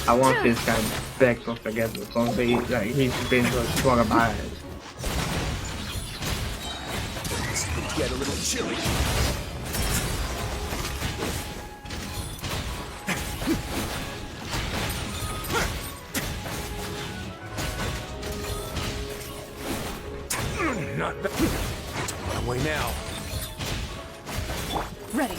I want this guy back off together because he's been so strong about it. Get a little chilly. boy now. Ready.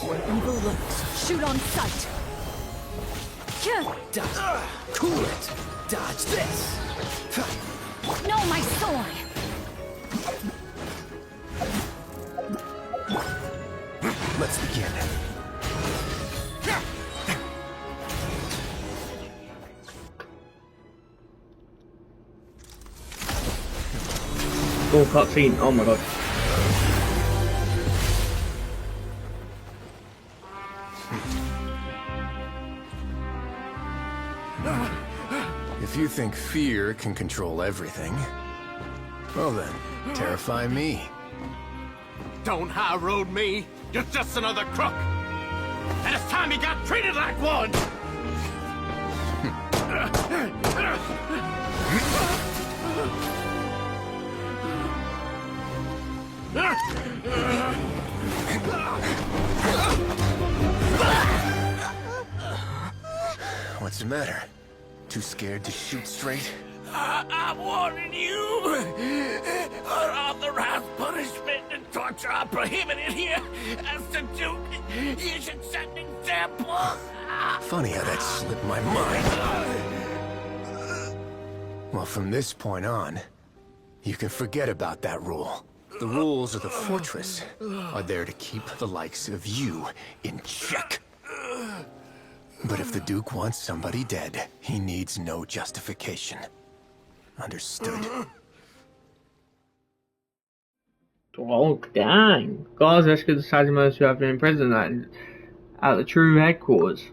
Where evil lurks, shoot on sight. Dodge. Cool it. Dodge this. No, my sword. Let's begin. Full cutscene. Oh my god. If you think fear can control everything, well then, terrify me. Don't high road me. You're just another crook. And it's time you got treated like one. What's the matter? Too scared to shoot straight? I'm warning you. Unauthorized punishment and torture are prohibited here. As the Duke, you should set an example. Funny how that slipped my mind. Well, from this point on, you can forget about that rule. The rules of the fortress are there to keep the likes of you in check. But if the Duke wants somebody dead, he needs no justification. Understood? Oh, dang. Guards rescued the Sasimos who have been imprisoned at the true headquarters.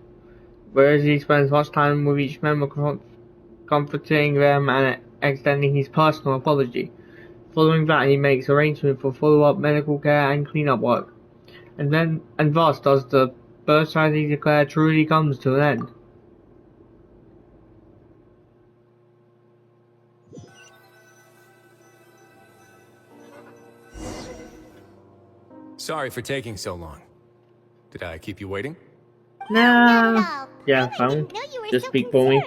Whereas he spends much time with each member comforting them and extending his personal apology. Following that, he makes arrangements for follow-up medical care and cleanup work. And thus does the birthright he declared truly comes to an end. Sorry for taking so long. Did I keep you waiting? Nah. Yeah, fine. Just speak for me.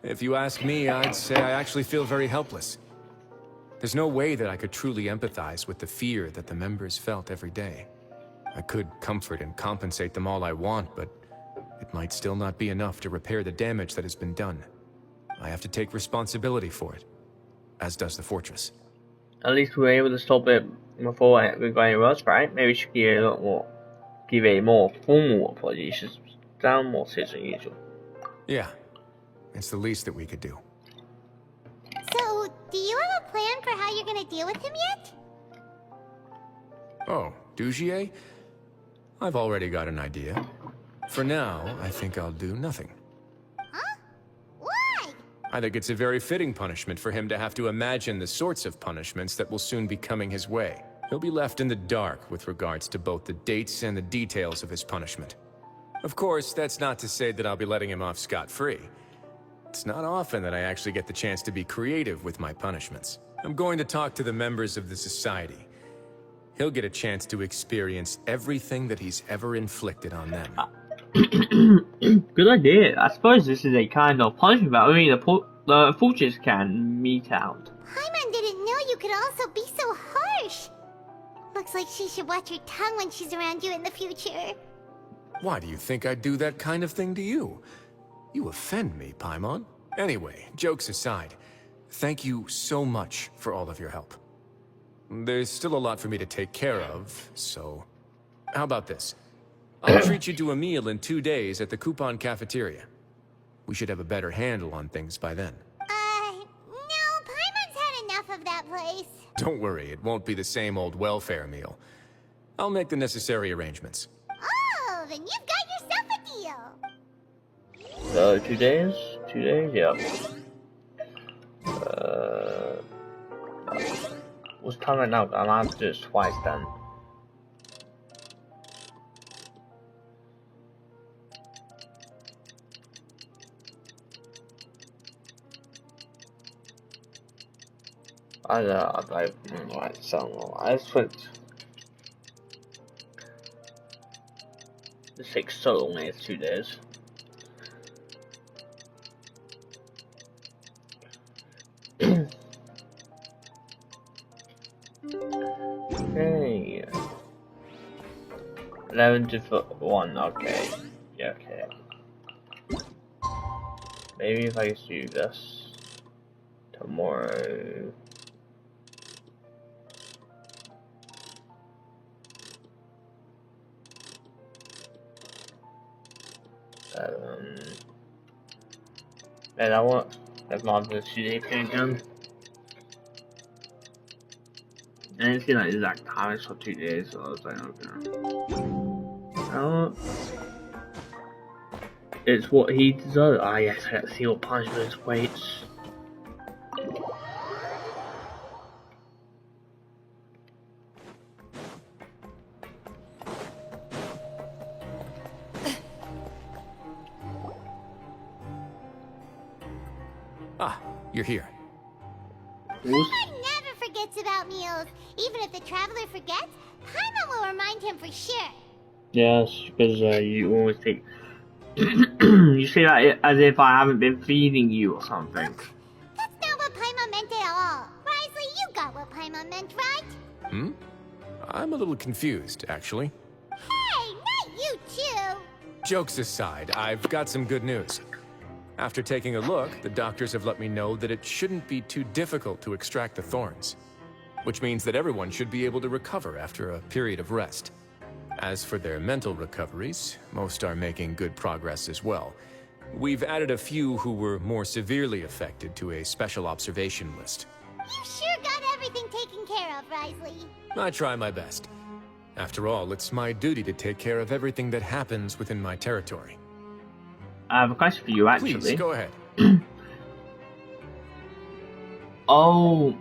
If you ask me, I'd say I actually feel very helpless. There's no way that I could truly empathize with the fear that the members felt every day. I could comfort and compensate them all I want, but it might still not be enough to repair the damage that has been done. I have to take responsibility for it, as does the fortress. At least we were able to stop it before it got any worse, right? Maybe we should give a more formal apology. It should sound more serious than usual. Yeah, it's the least that we could do. So, do you have a plan for how you're gonna deal with him yet? Oh, Dugier? I've already got an idea. For now, I think I'll do nothing. Huh? Why? I think it's a very fitting punishment for him to have to imagine the sorts of punishments that will soon be coming his way. He'll be left in the dark with regards to both the dates and the details of his punishment. Of course, that's not to say that I'll be letting him off scot-free. It's not often that I actually get the chance to be creative with my punishments. I'm going to talk to the members of the society. He'll get a chance to experience everything that he's ever inflicted on them. Good idea. I suppose this is a kind of punishment that only the fortress can mete out. Paimon didn't know you could also be so harsh. Looks like she should watch her tongue when she's around you in the future. Why do you think I'd do that kind of thing to you? You offend me, Paimon. Anyway, jokes aside, thank you so much for all of your help. There's still a lot for me to take care of, so... How about this? I'll treat you to a meal in 2 days at the Coupon Cafeteria. We should have a better handle on things by then. No, Paimon's had enough of that place. Don't worry, it won't be the same old welfare meal. I'll make the necessary arrangements. Oh, then you've got yourself a deal. So 2 days? 2 days, yeah. What's time right now? I'm gonna have to do this twice then. Right, so I just went. This takes so long, it's 2 days. Okay. 11 to 1, okay. Yeah, okay. Maybe if I just do this tomorrow. And I want that not the CJ thing again. And it's like exact time for 2 days, so I was like, okay. It's what he deserves. Ah, yes, I got to see what punishment waits. Ah, you're here. Paimon never forgets about meals. Even if the traveler forgets, Paimon will remind him for sure. Yes, because you always take. You say that as if I haven't been feeding you or something. That's not what Paimon meant at all. Wriothesley, you got what Paimon meant, right? Hmm? I'm a little confused, actually. Hey, not you too. Jokes aside, I've got some good news. After taking a look, the doctors have let me know that it shouldn't be too difficult to extract the thorns, which means that everyone should be able to recover after a period of rest. As for their mental recoveries, most are making good progress as well. We've added a few who were more severely affected to a special observation list. You sure got everything taken care of, Wriothesley. I try my best. After all, it's my duty to take care of everything that happens within my territory. I have a question for you, actually. Please, go ahead. Oh,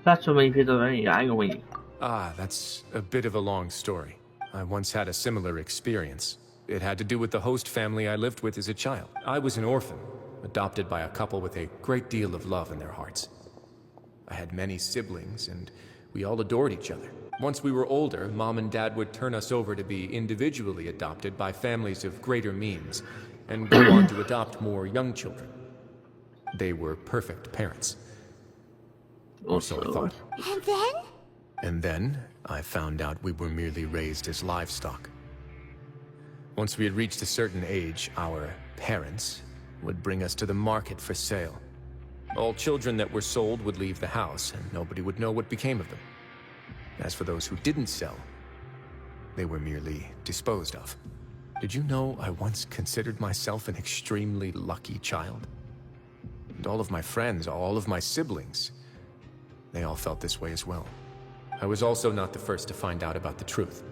that's what many people are angry. Ah, that's a bit of a long story. I once had a similar experience. It had to do with the host family I lived with as a child. I was an orphan, adopted by a couple with a great deal of love in their hearts. I had many siblings, and we all adored each other. Once we were older, Mom and Dad would turn us over to be individually adopted by families of greater means, and go on to adopt more young children. They were perfect parents. Or so I thought. And then? And then, I found out we were merely raised as livestock. Once we had reached a certain age, our parents would bring us to the market for sale. All children that were sold would leave the house, and nobody would know what became of them. As for those who didn't sell, they were merely disposed of. Did you know I once considered myself an extremely lucky child? And all of my friends, all of my siblings, they all felt this way as well. I was also not the first to find out about the truth.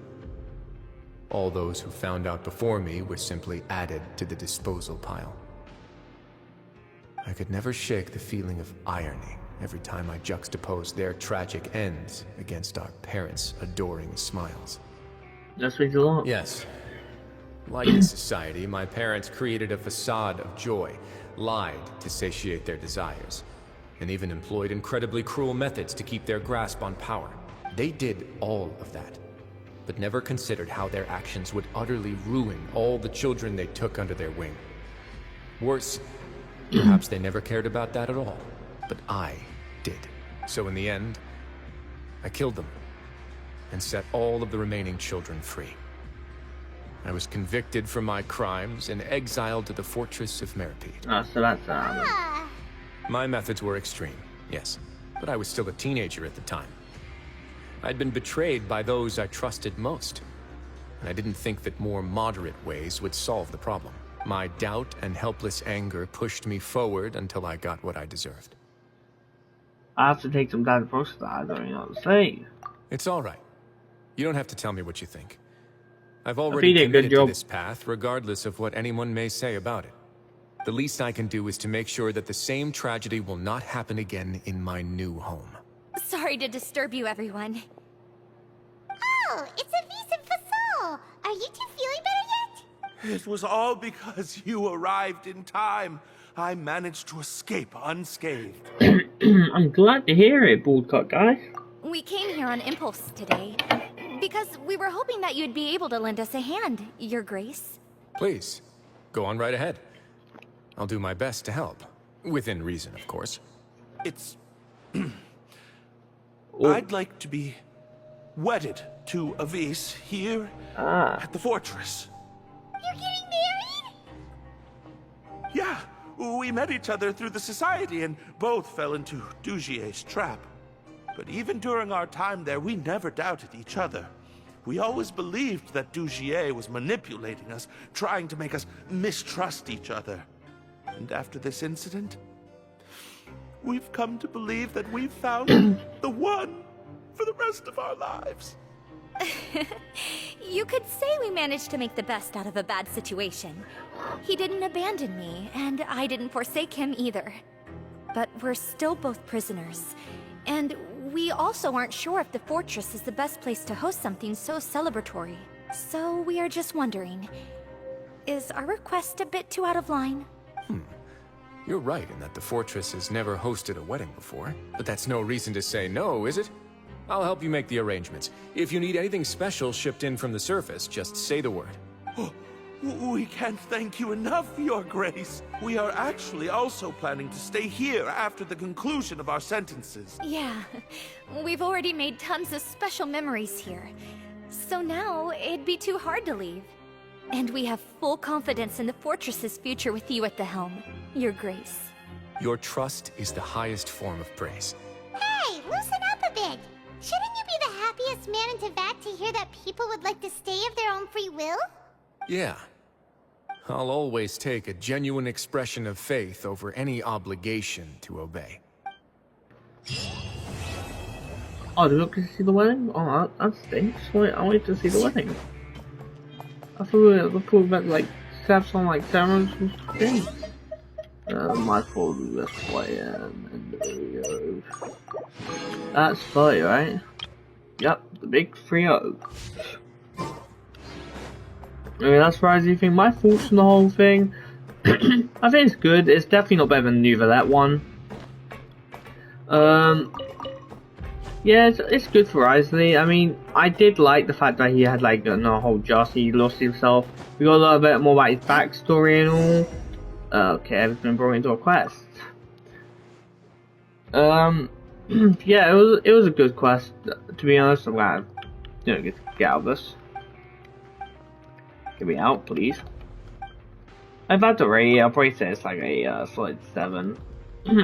All those who found out before me were simply added to the disposal pile. I could never shake the feeling of irony every time I juxtaposed their tragic ends against our parents' adoring smiles. That's what you want. Yes. Like this society, my parents created a facade of joy, lied to satiate their desires, and even employed incredibly cruel methods to keep their grasp on power. They did all of that, but never considered how their actions would utterly ruin all the children they took under their wing. Worse, perhaps they never cared about that at all, but I did. So in the end, I killed them and set all of the remaining children free. I was convicted for my crimes and exiled to the fortress of Meripede. So that's My methods were extreme, yes, but I was still a teenager at the time. I'd been betrayed by those I trusted most, and I didn't think that more moderate ways would solve the problem. My doubt and helpless anger pushed me forward until I got what I deserved. I have to take some time to process that. I don't know what to say. It's all right. You don't have to tell me what you think. I've already committed to this path, regardless of what anyone may say about it. The least I can do is to make sure that the same tragedy will not happen again in my new home. Sorry to disturb you, everyone. Oh, it's a vis and fasol. Are you two feeling better yet? It was all because you arrived in time. I managed to escape unscathed. I'm glad to hear it, bald cut guy. We came here on impulse today. because we were hoping that you'd be able to lend us a hand, Your Grace. Please, go on right ahead. I'll do my best to help. Within reason, of course. It's... I'd like to be wedded to Avis here at the fortress. You're getting married? Yeah, we met each other through the society and both fell into Dugier's trap. But even during our time there, we never doubted each other. We always believed that Dugier was manipulating us, trying to make us mistrust each other. And after this incident, we've come to believe that we've found the one for the rest of our lives. You could say we managed to make the best out of a bad situation. He didn't abandon me, and I didn't forsake him either. But we're still both prisoners, and we also aren't sure if the fortress is the best place to host something so celebratory. So we are just wondering, is our request a bit too out of line? You're right in that the fortress has never hosted a wedding before, but that's no reason to say no, is it? I'll help you make the arrangements. If you need anything special shipped in from the surface, just say the word. We can't thank you enough, Your Grace. We are actually also planning to stay here after the conclusion of our sentences. Yeah, we've already made tons of special memories here. So now, it'd be too hard to leave. And we have full confidence in the fortress's future with you at the helm, Your Grace. Your trust is the highest form of praise. Hey, loosen up a bit. Shouldn't you be the happiest man in Teyvat to hear that people would like to stay of their own free will? Yeah. I'll always take a genuine expression of faith over any obligation to obey. Oh, do we get to see the wedding? Oh, that stinks. I wait to see the wedding. I thought we meant like have some like ceremonies and things. My fault. Let's play and there we go. That's 30, right? Yep, the big 3-0. I mean, that's where I think my thoughts on the whole thing. I think it's good. It's definitely not better than neither that one. Yeah, it's good for Wriothesley. I mean, I did like the fact that he had like a whole just he lost himself. We got a little bit more about his backstory and all. Okay, everything's been brought into a quest. Yeah, it was a good quest. To be honest, I'm glad get out of this. Get me out, please. If I had to rate it, I'll probably say it's like a solid 7.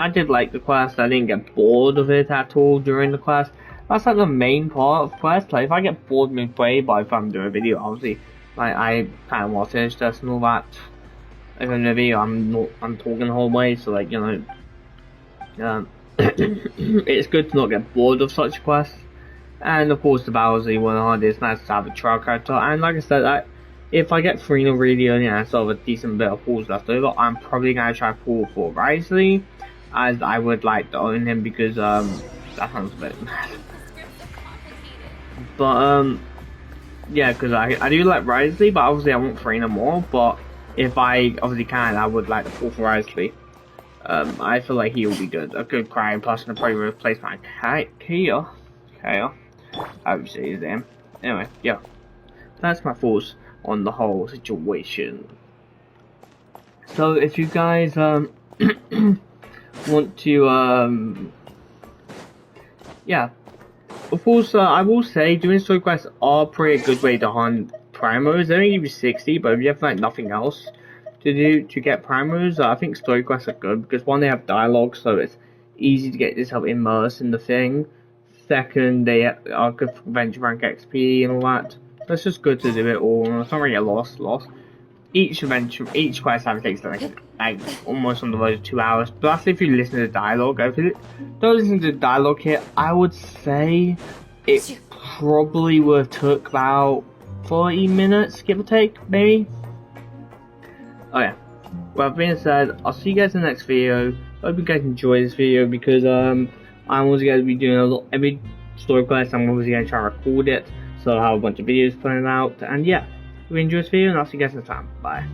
I did like the quest. I didn't get bored of it at all during the quest. That's like the main part of the quest. Like if I get bored midway, but if I'm doing a video, obviously, like I kind of want to finish this and all that. If I'm in a video, I'm talking the whole way, so like it's good to not get bored of such quests. And of course, the battles are one of the hardest. Nice to have a trial character. And like I said, if I get Farina really early and I still have a decent bit of pulls left over, I'm probably gonna try to pull for Wriothesley, as I would like to own him because that sounds a bit mad. But yeah, because I do like Wriothesley, but obviously I want Farina more. But if I obviously can, I would like to pull for Wriothesley. I feel like he will be good, a good crime, plus and probably replace my Kaya. I would say his name. Anyway, yeah, that's my thoughts on the whole situation. So if you guys want to yeah, of course I will say doing story quests are pretty good way to hunt primos. They only give you 60, but if you have like nothing else to do to get primos, I think story quests are good because one, they have dialogue, so it's easy to get yourself immersed in the thing. Second, they are good for adventure rank XP and all that. So it's just good to do it all. It's not really a loss. Each quest time takes like almost on the road 2 hours. But that's if you listen to the dialogue. If you don't listen to the dialogue here, I would say it probably would have took about 40 minutes, give or take, maybe. Oh yeah. Well, that being said, I'll see you guys in the next video. Hope you guys enjoy this video because I'm also going to be doing every story quest. I'm obviously going to try and record it, so I'll have a bunch of videos putting out. And yeah, if you enjoyed this video, and I'll see you guys next time. Bye.